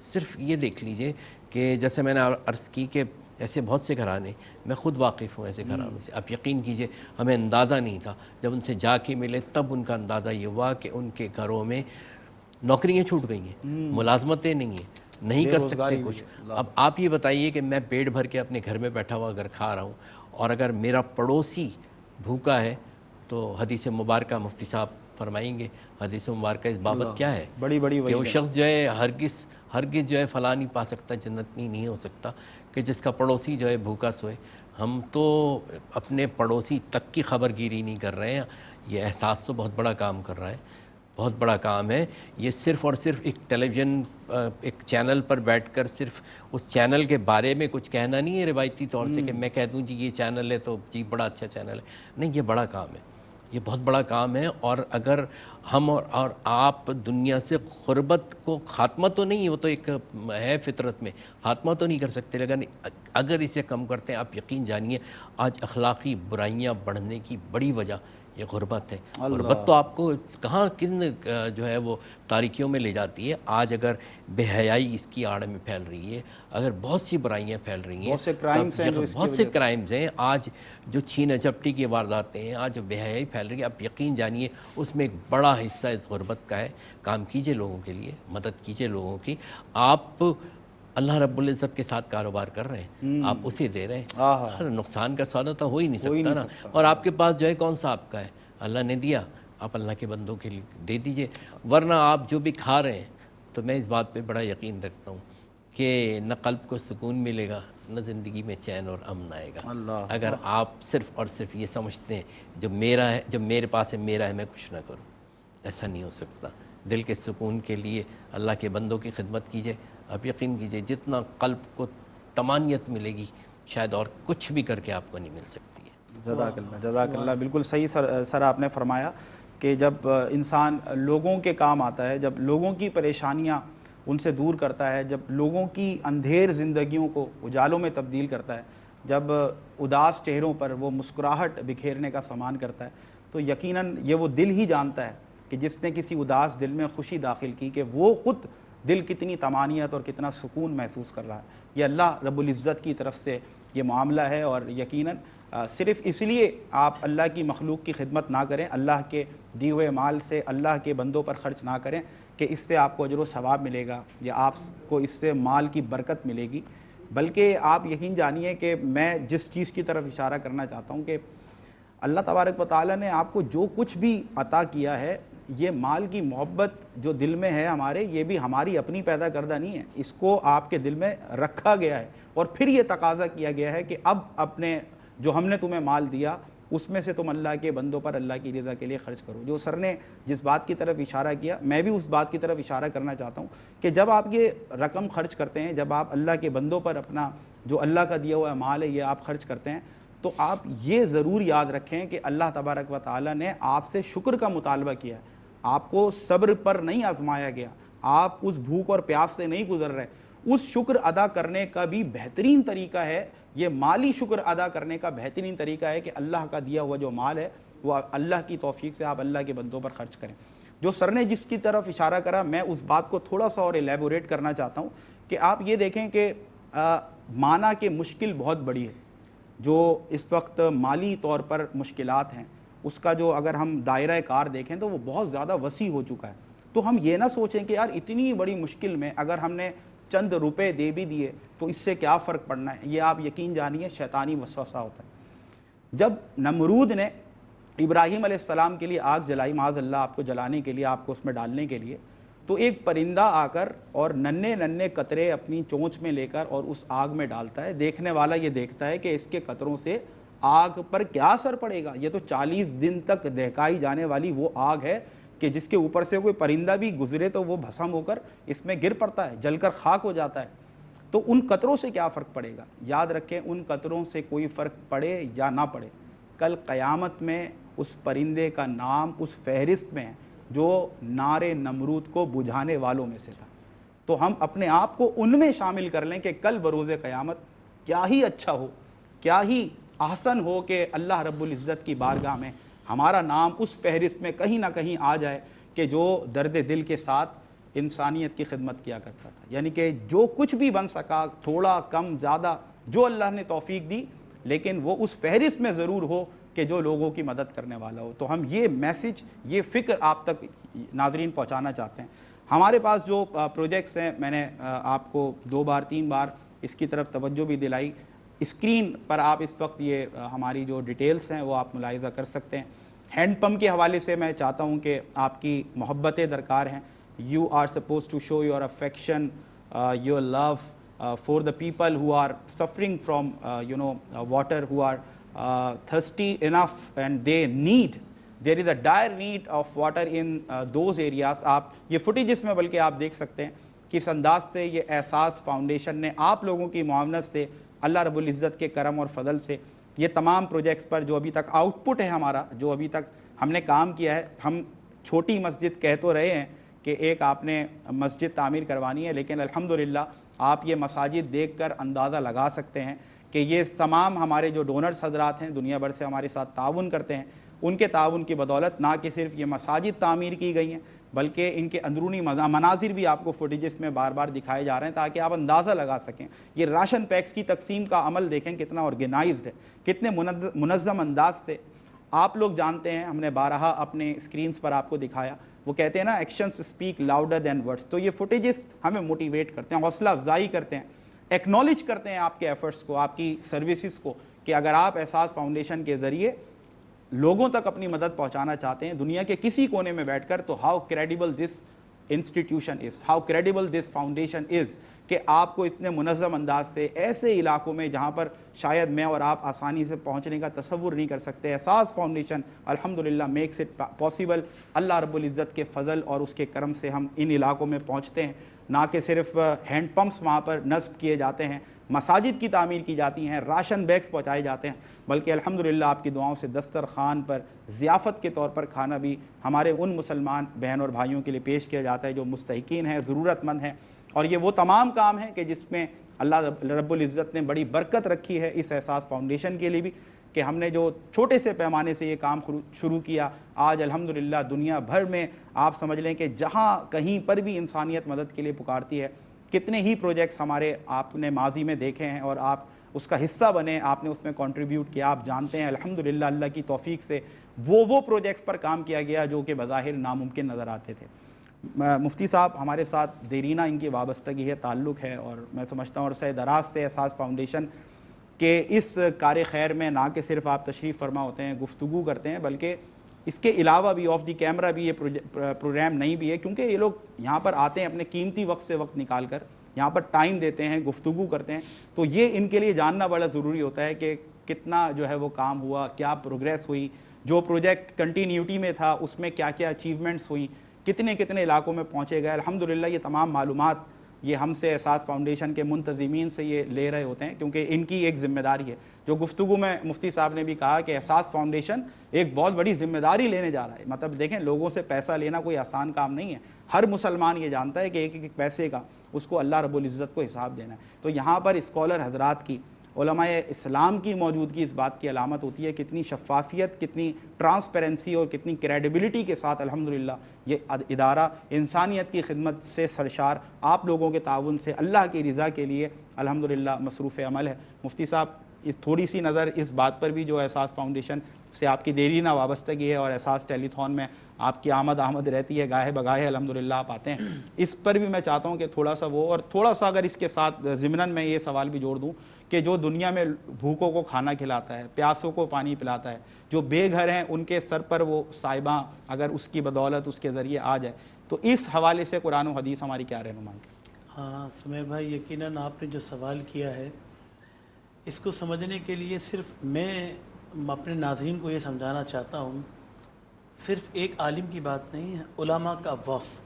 صرف یہ دیکھ لیجئے کہ جیسے میں نے عرض کی کہ ایسے بہت سے گھرانے، میں خود واقف ہوں ایسے گھرانوں سے. آپ یقین کیجئے ہمیں اندازہ نہیں تھا، جب ان سے جا کے ملے تب ان کا اندازہ یہ ہوا کہ ان کے گھروں میں نوکریاں چھوٹ گئی ہیں، ملازمتیں نہیں ہیں، نہیں کر سکتے کچھ. اب آپ یہ بتائیے کہ میں پیٹ بھر کے اپنے گھر میں بیٹھا ہوا اگر کھا رہا ہوں، اور اگر میرا پڑوسی بھوکا ہے تو حدیث مبارکہ مفتی صاحب فرمائیں گے، حدیث مبارکہ اس بابت کیا ہے
بڑی بڑی
کہ وہ شخص جو ہے ہرگز جو ہے فلاں نہیں پا سکتا، جنت نہیں ہو سکتا کہ جس کا پڑوسی جو ہے بھوکا سوئے. ہم تو اپنے پڑوسی تک کی خبر گیری نہیں کر رہے ہیں. یہ احساس تو بہت بڑا کام کر رہا ہے، بہت بڑا کام ہے. یہ صرف اور صرف ایک ٹیلی ویژن ایک چینل پر بیٹھ کر صرف اس چینل کے بارے میں کچھ کہنا نہیں ہے روایتی طور سے کہ میں کہہ دوں جی یہ چینل ہے تو جی بڑا اچھا چینل ہے. نہیں، یہ بڑا کام ہے، یہ بہت بڑا کام ہے. اور اگر ہم اور آپ دنیا سے غربت کو خاتمہ تو نہیں، وہ تو ایک ہے فطرت میں، خاتمہ تو نہیں کر سکتے، لیکن اگر اسے کم کرتے ہیں آپ یقین جانیے آج اخلاقی برائیاں بڑھنے کی بڑی وجہ یہ غربت ہے. غربت تو آپ کو کہاں کن جو ہے وہ تاریکیوں میں لے جاتی ہے. آج اگر بے حیائی اس کی آڑ میں پھیل رہی ہے، اگر بہت سی برائیاں پھیل رہی ہیں، بہت سے کرائمز ہیں، آج جو چھین جھپٹی کی وارداتیں ہیں، آج جو بے حیائی پھیل رہی ہے، آپ یقین جانیے اس میں ایک بڑا حصہ اس غربت کا ہے. کام کیجئے لوگوں کے لیے، مدد کیجئے لوگوں کی. آپ اللہ رب العزت کے ساتھ کاروبار کر رہے ہیں، آپ اسے دے رہے ہیں، نقصان کا سودا تو ہو ہی نہیں سکتا نا. اور آپ کے پاس جو ہے کون سا آپ کا ہے، اللہ نے دیا، آپ اللہ کے بندوں کے لیے دے دیجئے. ورنہ آپ جو بھی کھا رہے ہیں، تو میں اس بات پہ بڑا یقین رکھتا ہوں کہ نہ قلب کو سکون ملے گا، نہ زندگی میں چین اور امن آئے گا. اگر آپ صرف اور صرف یہ سمجھتے ہیں جو میرا ہے، جب میرے پاس ہے میرا ہے، میں کچھ نہ کروں، ایسا نہیں ہو سکتا. دل کے سکون کے لیے اللہ کے بندوں کی خدمت کیجئے. آپ یقین کیجئے جتنا قلب کو طمانینت ملے گی شاید اور کچھ بھی کر کے آپ کو نہیں مل سکتی ہے.
جزاک اللہ، جزاک اللہ. بالکل صحیح سر آپ نے فرمایا کہ جب انسان لوگوں کے کام آتا ہے، جب لوگوں کی پریشانیاں ان سے دور کرتا ہے، جب لوگوں کی اندھیر زندگیوں کو اجالوں میں تبدیل کرتا ہے، جب اداس چہروں پر وہ مسکراہٹ بکھیرنے کا سامان کرتا ہے، تو یقیناً یہ وہ دل ہی جانتا ہے کہ جس نے کسی اداس دل میں خوشی داخل کی کہ وہ خود دل کتنی طمانینت اور کتنا سکون محسوس کر رہا ہے. یہ اللہ رب العزت کی طرف سے یہ معاملہ ہے. اور یقیناً صرف اس لیے آپ اللہ کی مخلوق کی خدمت نہ کریں، اللہ کے دیے ہوئے مال سے اللہ کے بندوں پر خرچ نہ کریں کہ اس سے آپ کو اجر و ثواب ملے گا یا آپ کو اس سے مال کی برکت ملے گی، بلکہ آپ یقین جانیے کہ میں جس چیز کی طرف اشارہ کرنا چاہتا ہوں کہ اللہ تبارک و تعالیٰ نے آپ کو جو کچھ بھی عطا کیا ہے، یہ مال کی محبت جو دل میں ہے ہمارے، یہ بھی ہماری اپنی پیدا کردہ نہیں ہے. اس کو آپ کے دل میں رکھا گیا ہے اور پھر یہ تقاضا کیا گیا ہے کہ اب اپنے جو ہم نے تمہیں مال دیا اس میں سے تم اللہ کے بندوں پر اللہ کی رضا کے لیے خرچ کرو. جو سر نے جس بات کی طرف اشارہ کیا، میں بھی اس بات کی طرف اشارہ کرنا چاہتا ہوں کہ جب آپ یہ رقم خرچ کرتے ہیں، جب آپ اللہ کے بندوں پر اپنا جو اللہ کا دیا ہوا مال ہے یہ آپ خرچ کرتے ہیں، تو آپ یہ ضرور یاد رکھیں کہ اللہ تبارک و تعالیٰ نے آپ سے شکر کا مطالبہ کیا ہے. آپ کو صبر پر نہیں آزمایا گیا، آپ اس بھوک اور پیاس سے نہیں گزر رہے. اس شکر ادا کرنے کا بھی بہترین طریقہ ہے، یہ مالی شکر ادا کرنے کا بہترین طریقہ ہے کہ اللہ کا دیا ہوا جو مال ہے وہ اللہ کی توفیق سے آپ اللہ کے بندوں پر خرچ کریں. جو سر نے جس کی طرف اشارہ کرا، میں اس بات کو تھوڑا سا اور ایلیبوریٹ کرنا چاہتا ہوں کہ آپ یہ دیکھیں کہ معنی کہ مشکل بہت بڑی ہے. جو اس وقت مالی طور پر مشکلات ہیں، اس کا جو اگر ہم دائرہ کار دیکھیں تو وہ بہت زیادہ وسیع ہو چکا ہے. تو ہم یہ نہ سوچیں کہ یار اتنی بڑی مشکل میں اگر ہم نے چند روپے دے بھی دیے تو اس سے کیا فرق پڑنا ہے. یہ آپ یقین جانیے شیطانی وسوسہ ہوتا ہے. جب نمرود نے ابراہیم علیہ السلام کے لیے آگ جلائی معاذ اللہ آپ کو جلانے کے لیے, آپ کو اس میں ڈالنے کے لیے, تو ایک پرندہ آ کر اور ننھے ننھے قطرے اپنی چونچ میں لے کر اور اس آگ میں ڈالتا ہے. دیکھنے والا یہ دیکھتا ہے کہ اس کے قطروں سے آگ پر کیا اثر پڑے گا. یہ تو 40 دن تک دہکائی جانے والی وہ آگ ہے کہ جس کے اوپر سے کوئی پرندہ بھی گزرے تو وہ بھسم ہو کر اس میں گر پڑتا ہے, جل کر خاک ہو جاتا ہے. تو ان قطروں سے کیا فرق پڑے گا؟ یاد رکھیں, ان قطروں سے کوئی فرق پڑے یا نہ پڑے, کل قیامت میں اس پرندے کا نام اس فہرست میں ہے جو نار نمرود کو بجھانے والوں میں سے تھا. تو ہم اپنے آپ کو ان میں شامل کر لیں کہ کل بروز قیامت کیا ہی اچھا ہو, کیا ہی احسن ہو کہ اللہ رب العزت کی بارگاہ میں ہمارا نام اس فہرست میں کہیں نہ کہیں آ جائے کہ جو درد دل کے ساتھ انسانیت کی خدمت کیا کرتا تھا. یعنی کہ جو کچھ بھی بن سکا, تھوڑا کم زیادہ, جو اللہ نے توفیق دی, لیکن وہ اس فہرست میں ضرور ہو کہ جو لوگوں کی مدد کرنے والا ہو. تو ہم یہ میسج, یہ فکر آپ تک ناظرین پہنچانا چاہتے ہیں. ہمارے پاس جو پروجیکٹس ہیں, میں نے آپ کو 2 بار 3 بار اس کی طرف توجہ بھی دلائی. اسکرین پر آپ اس وقت یہ ہماری جو ڈیٹیلز ہیں وہ آپ ملاحظہ کر سکتے ہیں. ہینڈ پمپ کے حوالے سے میں چاہتا ہوں کہ آپ کی محبتیں درکار ہیں. You are suppose to show your affection, your love for the people who are suffering from water, who are thirsty enough and they need, there is a dire need of water in those areas. آپ یہ footages میں بلکہ آپ دیکھ سکتے ہیں کس انداز سے یہ احساس فاؤنڈیشن نے آپ لوگوں کی معاونت سے, اللہ رب العزت کے کرم اور فضل سے, یہ تمام پروجیکٹس پر جو ابھی تک آؤٹ پٹ ہے ہمارا, جو ابھی تک ہم نے کام کیا ہے. ہم چھوٹی مسجد کہہ تو رہے ہیں کہ ایک آپ نے مسجد تعمیر کروانی ہے, لیکن الحمدللہ آپ یہ مساجد دیکھ کر اندازہ لگا سکتے ہیں کہ یہ تمام ہمارے جو ڈونرز حضرات ہیں, دنیا بھر سے ہمارے ساتھ تعاون کرتے ہیں, ان کے تعاون کی بدولت نہ کہ صرف یہ مساجد تعمیر کی گئی ہیں بلکہ ان کے اندرونی مناظر بھی آپ کو فوٹیجز میں بار بار دکھائے جا رہے ہیں تاکہ آپ اندازہ لگا سکیں. یہ راشن پیکس کی تقسیم کا عمل دیکھیں کتنا آرگنائزڈ ہے, کتنے منظم انداز سے. آپ لوگ جانتے ہیں, ہم نے بارہا اپنے اسکرینز پر آپ کو دکھایا, وہ کہتے ہیں نا actions speak louder than words. تو یہ فوٹیجز ہمیں موٹیویٹ کرتے ہیں, حوصلہ افزائی کرتے ہیں, ایکنالج کرتے ہیں آپ کے ایفرٹس کو, آپ کی سروسز کو, کہ اگر آپ احساس فاؤنڈیشن کے ذریعے لوگوں تک اپنی مدد پہنچانا چاہتے ہیں دنیا کے کسی کونے میں بیٹھ کر, تو how credible this institution is, how credible this foundation is, کہ آپ کو اتنے منظم انداز سے ایسے علاقوں میں جہاں پر شاید میں اور آپ آسانی سے پہنچنے کا تصور نہیں کر سکتے, احساس فاؤنڈیشن الحمدللہ میکس اٹ پاسبل. اللہ رب العزت کے فضل اور اس کے کرم سے ہم ان علاقوں میں پہنچتے ہیں. نہ کہ صرف ہینڈ پمپس وہاں پر نصب کیے جاتے ہیں, مساجد کی تعمیر کی جاتی ہیں, راشن بیگز پہنچائے جاتے ہیں, بلکہ الحمدللہ آپ کی دعاؤں سے دسترخوان پر ضیافت کے طور پر کھانا بھی ہمارے ان مسلمان بہن اور بھائیوں کے لیے پیش کیا جاتا ہے جو مستحقین ہیں, ضرورت مند ہیں. اور یہ وہ تمام کام ہیں کہ جس میں اللہ رب العزت نے بڑی برکت رکھی ہے اس احساس فاؤنڈیشن کے لیے بھی, کہ ہم نے جو چھوٹے سے پیمانے سے یہ کام شروع کیا, آج الحمدللہ دنیا بھر میں آپ سمجھ لیں کہ جہاں کہیں پر بھی انسانیت مدد کے لیے پکارتی ہے, کتنے ہی پروجیکٹس ہمارے آپ نے ماضی میں دیکھے ہیں اور آپ اس کا حصہ بنے, آپ نے اس میں کنٹریبیوٹ کیا. آپ جانتے ہیں الحمدللہ اللہ کی توفیق سے وہ پروجیکٹس پر کام کیا گیا جو کہ بظاہر ناممکن نظر آتے تھے. مفتی صاحب ہمارے ساتھ دیرینہ ان کی وابستگی ہے, تعلق ہے, اور میں سمجھتا ہوں عرصہ دراز سے احساس فاؤنڈیشن کہ اس کار خیر میں نہ کہ صرف آپ تشریف فرما ہوتے ہیں, گفتگو کرتے ہیں, بلکہ اس کے علاوہ بھی آف دی کیمرہ بھی یہ پروگرام نہیں بھی ہے, کیونکہ یہ لوگ یہاں پر آتے ہیں اپنے قیمتی وقت سے وقت نکال کر, یہاں پر ٹائم دیتے ہیں, گفتگو کرتے ہیں. تو یہ ان کے لیے جاننا بڑا ضروری ہوتا ہے کہ کتنا جو ہے وہ کام ہوا, کیا پروگریس ہوئی, جو پروجیکٹ کنٹینیوٹی میں تھا اس میں کیا کیا اچیومنٹس ہوئیں, کتنے علاقوں میں پہنچے گئے. الحمدللہ یہ تمام معلومات یہ ہم سے احساس فاؤنڈیشن کے منتظمین سے یہ لے رہے ہوتے ہیں, کیونکہ ان کی ایک ذمہ داری ہے. جو گفتگو میں مفتی صاحب نے بھی کہا کہ احساس فاؤنڈیشن ایک بہت بڑی ذمہ داری لینے جا رہا ہے. مطلب دیکھیں, لوگوں سے پیسہ لینا کوئی آسان کام نہیں ہے. ہر مسلمان یہ جانتا ہے کہ ایک ایک پیسے کا اس کو اللہ رب العزت کو حساب دینا ہے. تو یہاں پر اسکالر حضرات کی, علماء اسلام کی موجودگی اس بات کی علامت ہوتی ہے کتنی شفافیت, کتنی ٹرانسپیرنسی اور کتنی کریڈیبلٹی کے ساتھ الحمدللہ یہ ادارہ انسانیت کی خدمت سے سرشار آپ لوگوں کے تعاون سے اللہ کی رضا کے لیے الحمدللہ مصروف عمل ہے. مفتی صاحب اس تھوڑی سی نظر اس بات پر بھی جو احساس فاؤنڈیشن سے آپ کی دیرینہ وابستگی ہے اور احساس ٹیلی تھون میں آپ کی آمد رہتی ہے، گاہے بگاہے الحمدللہ آپ آتے ہیں. اس پر بھی میں چاہتا ہوں کہ تھوڑا سا وہ، اور تھوڑا سا اگر اس کے ساتھ ضمناً میں یہ سوال بھی جوڑ دوں کہ جو دنیا میں بھوکوں کو کھانا کھلاتا ہے، پیاسوں کو پانی پلاتا ہے، جو بے گھر ہیں ان کے سر پر وہ صائباں اگر اس کی بدولت اس کے ذریعے آ جائے، تو اس حوالے سے قرآن و حدیث ہماری کیا رہنمائی ہے؟
ہاں سمیر بھائی، یقیناً آپ نے جو سوال کیا ہے اس کو سمجھنے کے لیے صرف میں اپنے ناظرین کو یہ سمجھانا چاہتا ہوں، صرف ایک عالم کی بات نہیں ہے، علماء کا وفد،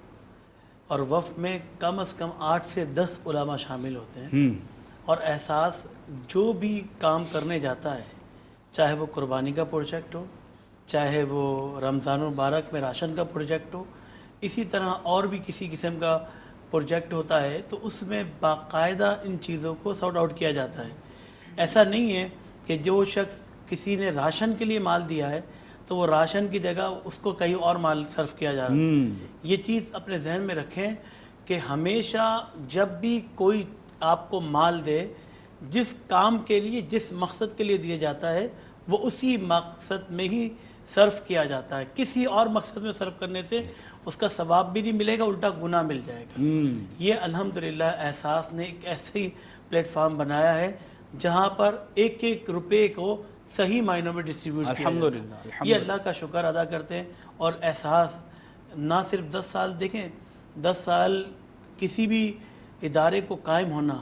اور وفد میں کم از کم 8 سے 10 علماء شامل ہوتے ہیں. اور احساس جو بھی کام کرنے جاتا ہے، چاہے وہ قربانی کا پروجیکٹ ہو، چاہے وہ رمضان المبارک میں راشن کا پروجیکٹ ہو، اسی طرح اور بھی کسی قسم کا پروجیکٹ ہوتا ہے، تو اس میں باقاعدہ ان چیزوں کو سارٹ آؤٹ کیا جاتا ہے. ایسا نہیں ہے کہ جو شخص کسی نے راشن کے لیے مال دیا ہے تو وہ راشن کی جگہ اس کو کہیں اور مال صرف کیا جا رہا ہے. یہ چیز اپنے ذہن میں رکھیں کہ ہمیشہ جب بھی کوئی آپ کو مال دے، جس کام کے لیے جس مقصد کے لیے دیا جاتا ہے وہ اسی مقصد میں ہی صرف کیا جاتا ہے. کسی اور مقصد میں صرف کرنے سے اس کا ثواب بھی نہیں ملے گا، الٹا گناہ مل جائے گا. یہ الحمدللہ احساس نے ایک ایسی پلیٹ فارم بنایا ہے جہاں پر ایک ایک روپے کو صحیح معنوں میں ڈسٹریبیوٹ کیا جاتا ہے. یہ اللہ کا شکر ادا کرتے ہیں. اور احساس نہ صرف 10 سال، دیکھیں 10 سال کسی بھی ادارے کو قائم ہونا،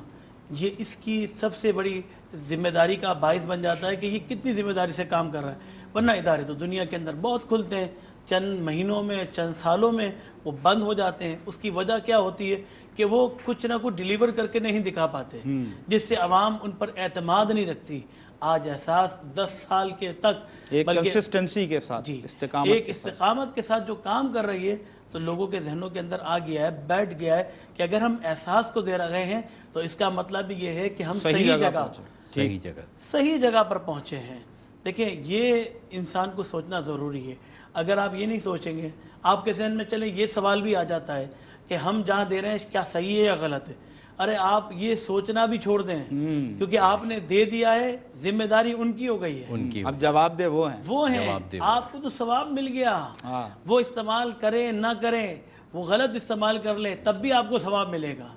یہ اس کی سب سے بڑی ذمہ داری کا باعث بن جاتا ہے کہ یہ کتنی ذمہ داری سے کام کر رہا ہے. ورنہ ادارے تو دنیا کے اندر بہت کھلتے ہیں، چند مہینوں میں چند سالوں میں وہ بند ہو جاتے ہیں. اس کی وجہ کیا ہوتی ہے کہ وہ کچھ نہ کچھ ڈیلیور کر کے نہیں دکھا پاتے، جس سے عوام ان پر اعتماد نہیں رکھتی. آج احساس 10 سال کے تک
ایک کنسسٹنسی کے ساتھ،
استقامت کے ساتھ جو کام کر رہی ہے، تو لوگوں کے ذہنوں کے اندر آ گیا ہے، بیٹھ گیا ہے کہ اگر ہم احساس کو دے رہے ہیں تو اس کا مطلب یہ ہے کہ ہم صحیح جگہ پر پہنچے ہیں. دیکھیں یہ انسان کو سوچنا ضروری ہے. اگر آپ یہ نہیں سوچیں گے، آپ کے ذہن میں چلیں یہ سوال بھی آ جاتا ہے کہ ہم جہاں دے رہے ہیں کیا صحیح ہے یا غلط ہے. ارے آپ یہ سوچنا بھی چھوڑ دیں، کیونکہ آپ نے دے دیا ہے، ذمہ داری ان کی ہو گئی ہے.
اب جواب دے وہ ہیں،
آپ کو تو ثواب مل گیا. وہ استعمال کریں نہ کریں، وہ غلط استعمال کر لیں تب بھی آپ کو ثواب ملے گا،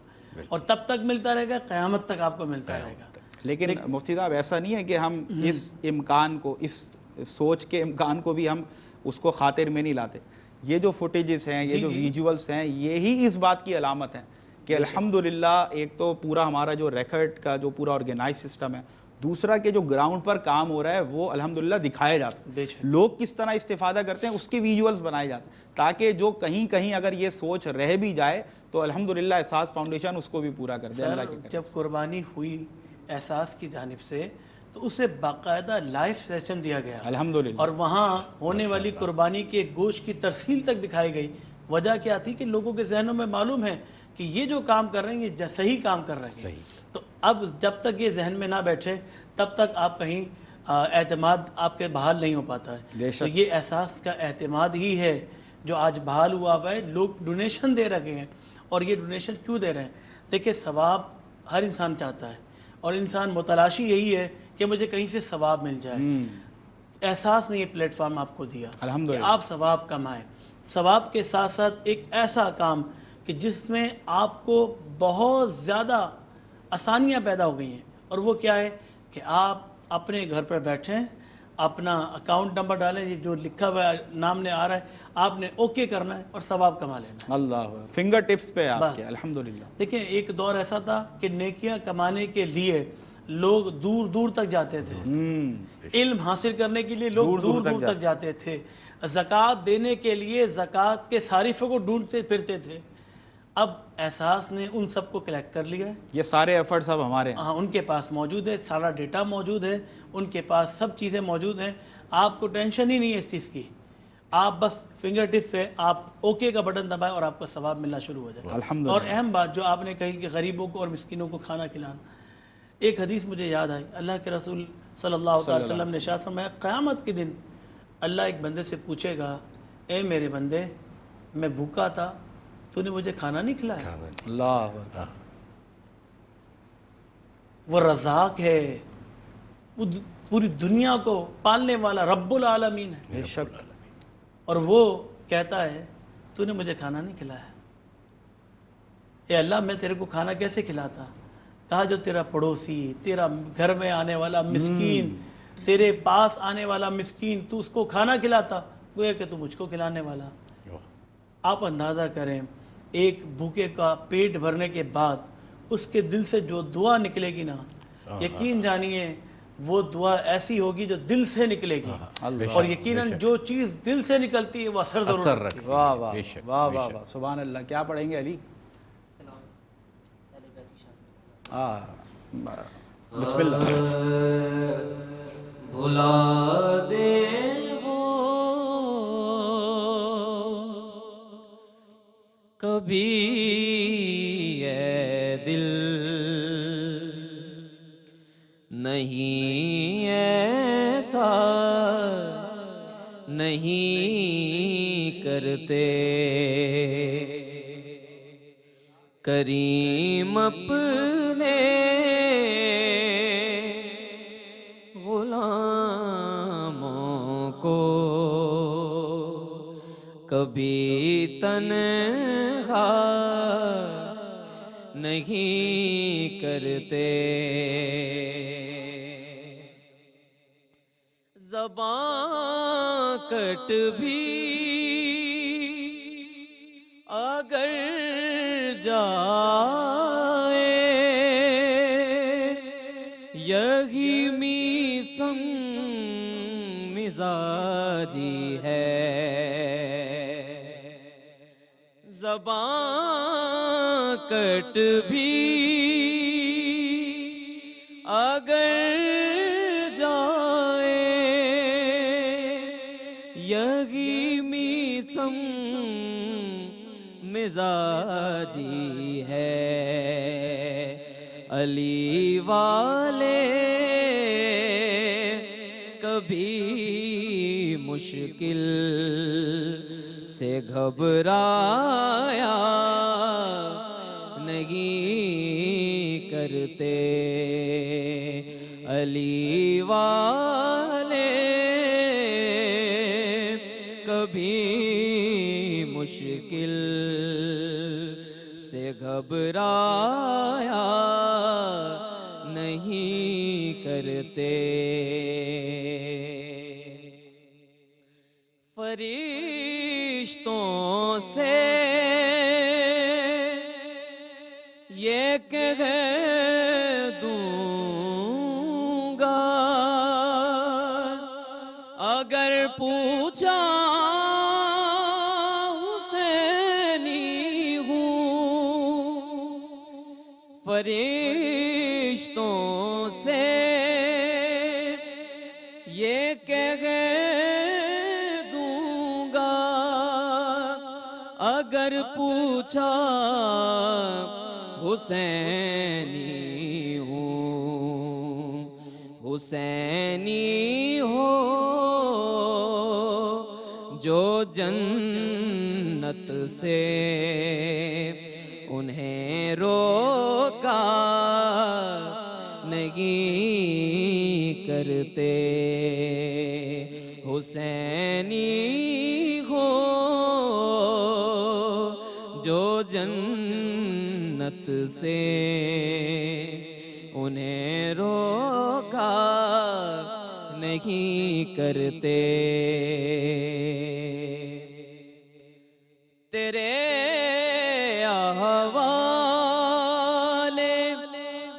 اور تب تک ملتا رہے گا، قیامت تک آپ کو ملتا رہے گا.
لیکن مفتی صاحب ایسا نہیں ہے کہ ہم اس امکان کو، اس سوچ کے امکان کو بھی ہم اس کو خاطر میں نہیں لاتے. یہ جو فوٹیجز ہیں، یہ جو ویژولز ہیں، یہی اس بات کی علامت ہیں کہ الحمدللہ ایک تو پورا ہمارا جو ریکارڈ کا جو پورا آرگنائز سسٹم ہے، دوسرا کہ جو گراؤنڈ پر کام ہو رہا ہے وہ الحمدللہ دکھائے جاتے ہیں. لوگ کس طرح استفادہ کرتے ہیں اس کے ویژولز بنائے جاتے ہیں، تاکہ جو کہیں اگر یہ سوچ رہ بھی جائے تو الحمدللہ احساس فاؤنڈیشن اس کو بھی پورا کر دے. اللہ کی
جب قربانی ہوئی احساس کی جانب سے تو اسے باقاعدہ لائف سیشن دیا گیا
الحمدللہ،
اور وہاں ہونے والی قربانی کے گوشت کی ترسیل تک دکھائی گئی. وجہ کیا تھی کہ لوگوں کے ذہنوں میں معلوم ہے کہ یہ جو کام کر رہے ہیں یہ صحیح کام کر رہے ہیں. تو اب جب تک یہ ذہن میں نہ بیٹھے تب تک آپ کہیں اعتماد آپ کے بحال نہیں ہو پاتا ہے. تو یہ احساس کا اعتماد ہی ہے جو آج بحال ہوا ہے. لوگ ڈونیشن دے رہے ہیں، اور یہ ڈونیشن کیوں دے رہے ہیں؟ دیکھیں ثواب ہر انسان چاہتا ہے، اور انسان متلاشی یہی ہے کہ مجھے کہیں سے ثواب مل جائے. احساس نے یہ پلیٹ فارم آپ کو دیا کہ آپ ثواب کمائیں. ثواب کے ساتھ ساتھ ایک ایسا کام کہ جس میں آپ کو بہت زیادہ آسانیاں پیدا ہو گئی ہیں، اور وہ کیا ہے کہ آپ اپنے گھر پر بیٹھیں، اپنا اکاؤنٹ نمبر ڈالیں، یہ جو لکھا ہوا نام نے آ رہا ہے، آپ نے اوکے کرنا ہے اور ثواب کما لینا ہے.
اللہ فنگر ٹپس پہ آپ کے الحمدللہ.
دیکھیں ایک دور ایسا تھا کہ نیکیاں کمانے کے لیے لوگ دور دور تک جاتے تھے، علم حاصل کرنے کے لیے لوگ دور دور تک جاتے تھے، زکوٰۃ دینے کے لیے زکوٰۃ کے صارفوں کو ڈھونڈتے پھرتے تھے. اب احساس نے ان سب کو کلیکٹ کر لیا ہے.
یہ سارے ایفرٹس اب ہمارے ہیں.
ان کے پاس موجود ہے، سارا ڈیٹا موجود ہے، ان کے پاس سب چیزیں موجود ہیں. آپ کو ٹینشن ہی نہیں ہے اس چیز کی. آپ بس فنگر ٹپ پہ آپ اوکے کا بٹن دبائیں اور آپ کو ثواب ملنا شروع ہو جائے.
الحمدللہ.
اور اہم بات جو آپ نے کہی کہ غریبوں کو اور مسکینوں کو کھانا کھلانا، ایک حدیث مجھے یاد آئی. اللہ کے رسول صلی اللہ علیہ وسلم نے ارشاد فرمایا قیامت کے دن اللہ ایک بندے سے پوچھے گا، اے میرے بندے میں بھوکا تھا، تو نے مجھے کھانا نہیں کھلایا.
اللہ
وہ رزاق ہے، وہ پوری دنیا کو پالنے والا رب العالمین ہے،
بے شک
اور وہ کہتا ہے تو نے مجھے کھانا نہیں کھلایا، اے اللہ میں تیرے کو کھانا کیسے کھلاتا؟ کہا جو تیرا پڑوسی، تیرا گھر میں آنے والا مسکین، تیرے پاس آنے والا مسکین، تو اس کو کھانا کھلاتا، گویا کہ تو مجھ کو کھلانے والا۔ آپ اندازہ کریں ایک بھوکے کا پیٹ بھرنے کے بعد اس کے دل سے جو دعا نکلے گی نا، یقین جانیے وہ دعا ایسی ہوگی جو دل سے نکلے گی، اور یقیناً جو چیز دل سے نکلتی ہے وہ اثر ضرور رکھتی ہے۔
واہ واہ واہ واہ واہ، سبحان اللہ۔ کیا پڑھیں گے علی؟ بسم اللہ۔
بھلا دے وہ کبھی اے دل، نہیں ایسا نہیں کرتے کریم اپنے غلاموں کو، کبھی تنہا نہیں کرتے۔ زباں کٹ بھی اگر جائے، یہی میسم مزاجی ہے۔ زباں کٹ بھی اگر جائے، یہی میسم مزاجی ہے۔ علی والے کبھی مشکل سے گھبرایا نہیں کرتے، علی والے کبھی مشکل سے گھبرایا نہیں کرتے۔ فرشتوں سے یہ کہہ دوں گا، اگر پوچھا حسینی ہوں، فرشتوں سے یہ کہہ دوں گا، اگر پوچھا حسینی ہوں، حسینی ہو جو جنت سے انہیں روکا نہیں کرتے، حسینی ہو جو جنت سے انہیں روکا نہیں کرتے۔ تیرے احوالِ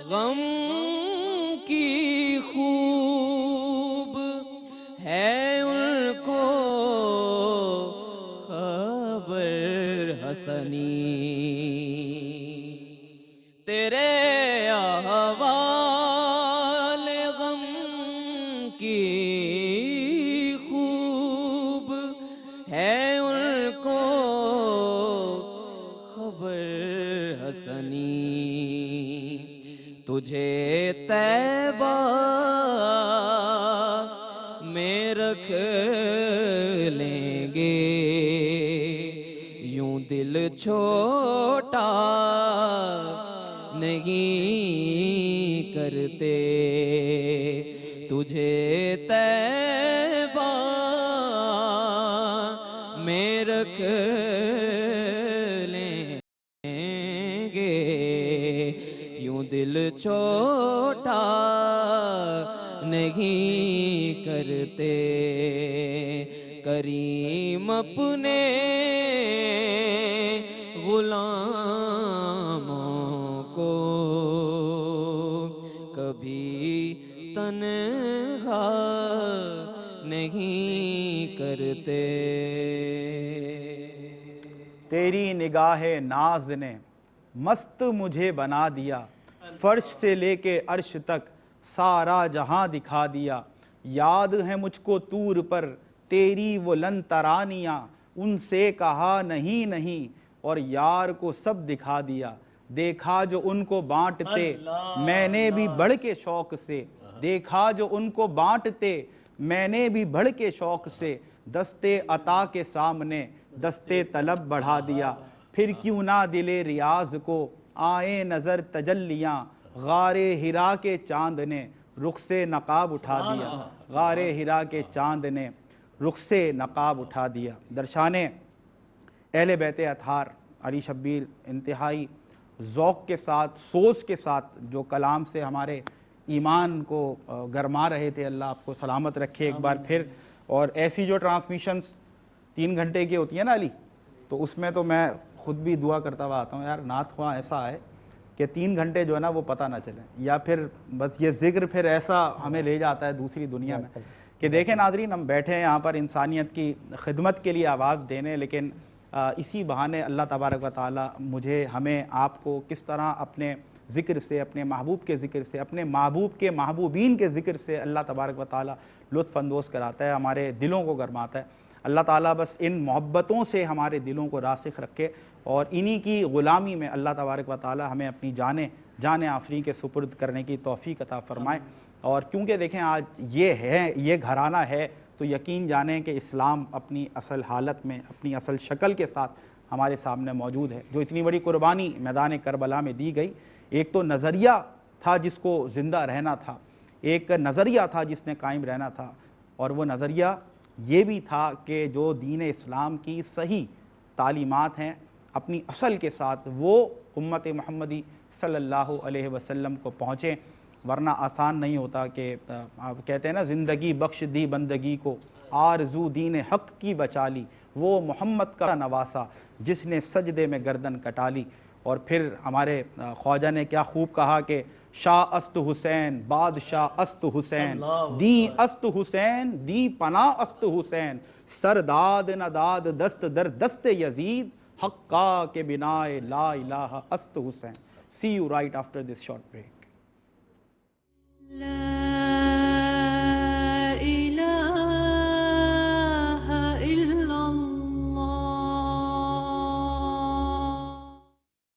غم کی خوب ہے ان کو خبر حسنی، تیرے احوال غم کی خوب ہے ان کو خبر حسنی، تجھے طیبہ میں رکھ لیں گے، یوں دل چھوٹا نہیں کرتے، تجھے طیبہ میں رکھ لیں گے، یوں دل چھوٹا نہیں کرتے کریم اپنے غلاموں کو، کبھی تنہا نہیں کرتے۔
تیری نگاہ ناز نے مست مجھے بنا دیا، فرش سے لے کے عرش تک سارا جہاں دکھا دیا، یاد ہے مجھ کو طور پر تیری وہ لن ترانیاں، ان سے کہا نہیں نہیں اور یار کو سب دکھا دیا، دیکھا جو ان کو بانٹتے میں نے بھی بڑھ کے شوق سے، دیکھا جو ان کو بانٹتے میں نے بھی بڑھ کے شوق سے، دستے عطا کے سامنے دستے طلب بڑھا دیا، پھر کیوں نہ دل ریاض کو آئیں نظر تجلیاں، غار ہرا کے چاند نے رخ سے نقاب اٹھا دیا، غار ہرا کے چاند نے رخ سے نقاب اٹھا دیا۔ درشان اہل بیت اطہار علی شبیر انتہائی ذوق کے ساتھ، سوچ کے ساتھ جو کلام سے ہمارے ایمان کو گرما رہے تھے، اللہ آپ کو سلامت رکھے ایک بار پھر۔ اور ایسی جو ٹرانسمیشنز 3 گھنٹے کی ہوتی ہیں نا علی، تو اس میں تو میں خود بھی دعا کرتا ہوا آتا ہوں، یار نعت خواہ ایسا ہے کہ 3 گھنٹے جو ہے نا وہ پتہ نہ چلیں، یا پھر بس یہ ذکر پھر ایسا ہمیں لے جاتا ہے دوسری دنیا میں کہ دیکھیں ناظرین، ہم بیٹھے ہیں یہاں پر انسانیت کی خدمت کے لیے آواز دینے، لیکن اسی بہانے اللہ تبارک و تعالی مجھے، ہمیں، آپ کو کس طرح اپنے ذکر سے، اپنے محبوب کے ذکر سے، اپنے محبوب کے محبوبین کے ذکر سے اللہ تبارک و تعالی لطف اندوز کراتا ہے، ہمارے دلوں کو گرماتا ہے۔ اللہ تعالیٰ بس ان محبتوں سے ہمارے دلوں کو راسخ رکھے، اور انہی کی غلامی میں اللہ تبارک و تعالی ہمیں اپنی جان آفرین کے سپرد کرنے کی توفیق عطا فرمائے۔ اور کیونکہ دیکھیں آج یہ گھرانہ ہے، تو یقین جانیں کہ اسلام اپنی اصل حالت میں، اپنی اصل شکل کے ساتھ ہمارے سامنے موجود ہے۔ جو اتنی بڑی قربانی میدان کربلا میں دی گئی، ایک تو نظریہ تھا جس کو زندہ رہنا تھا، ایک نظریہ تھا جس نے قائم رہنا تھا، اور وہ نظریہ یہ بھی تھا کہ جو دین اسلام کی صحیح تعلیمات ہیں اپنی اصل کے ساتھ وہ امت محمدی صلی اللہ علیہ وسلم کو پہنچیں، ورنہ آسان نہیں ہوتا کہ آپ کہتے ہیں نا، زندگی بخش دی بندگی کو، آرزو دین حق کی بچا لی، وہ محمد کا نواسا جس نے سجدے میں گردن کٹا لی۔ اور پھر ہمارے خواجہ نے کیا خوب کہا کہ شاہ است حسین بادشاہ است حسین، دی است حسین دی پناہ است حسین، سرداد نداد دست در دست یزید، حقا کے بنائے لا الہ است حسین۔ See you right after this short break.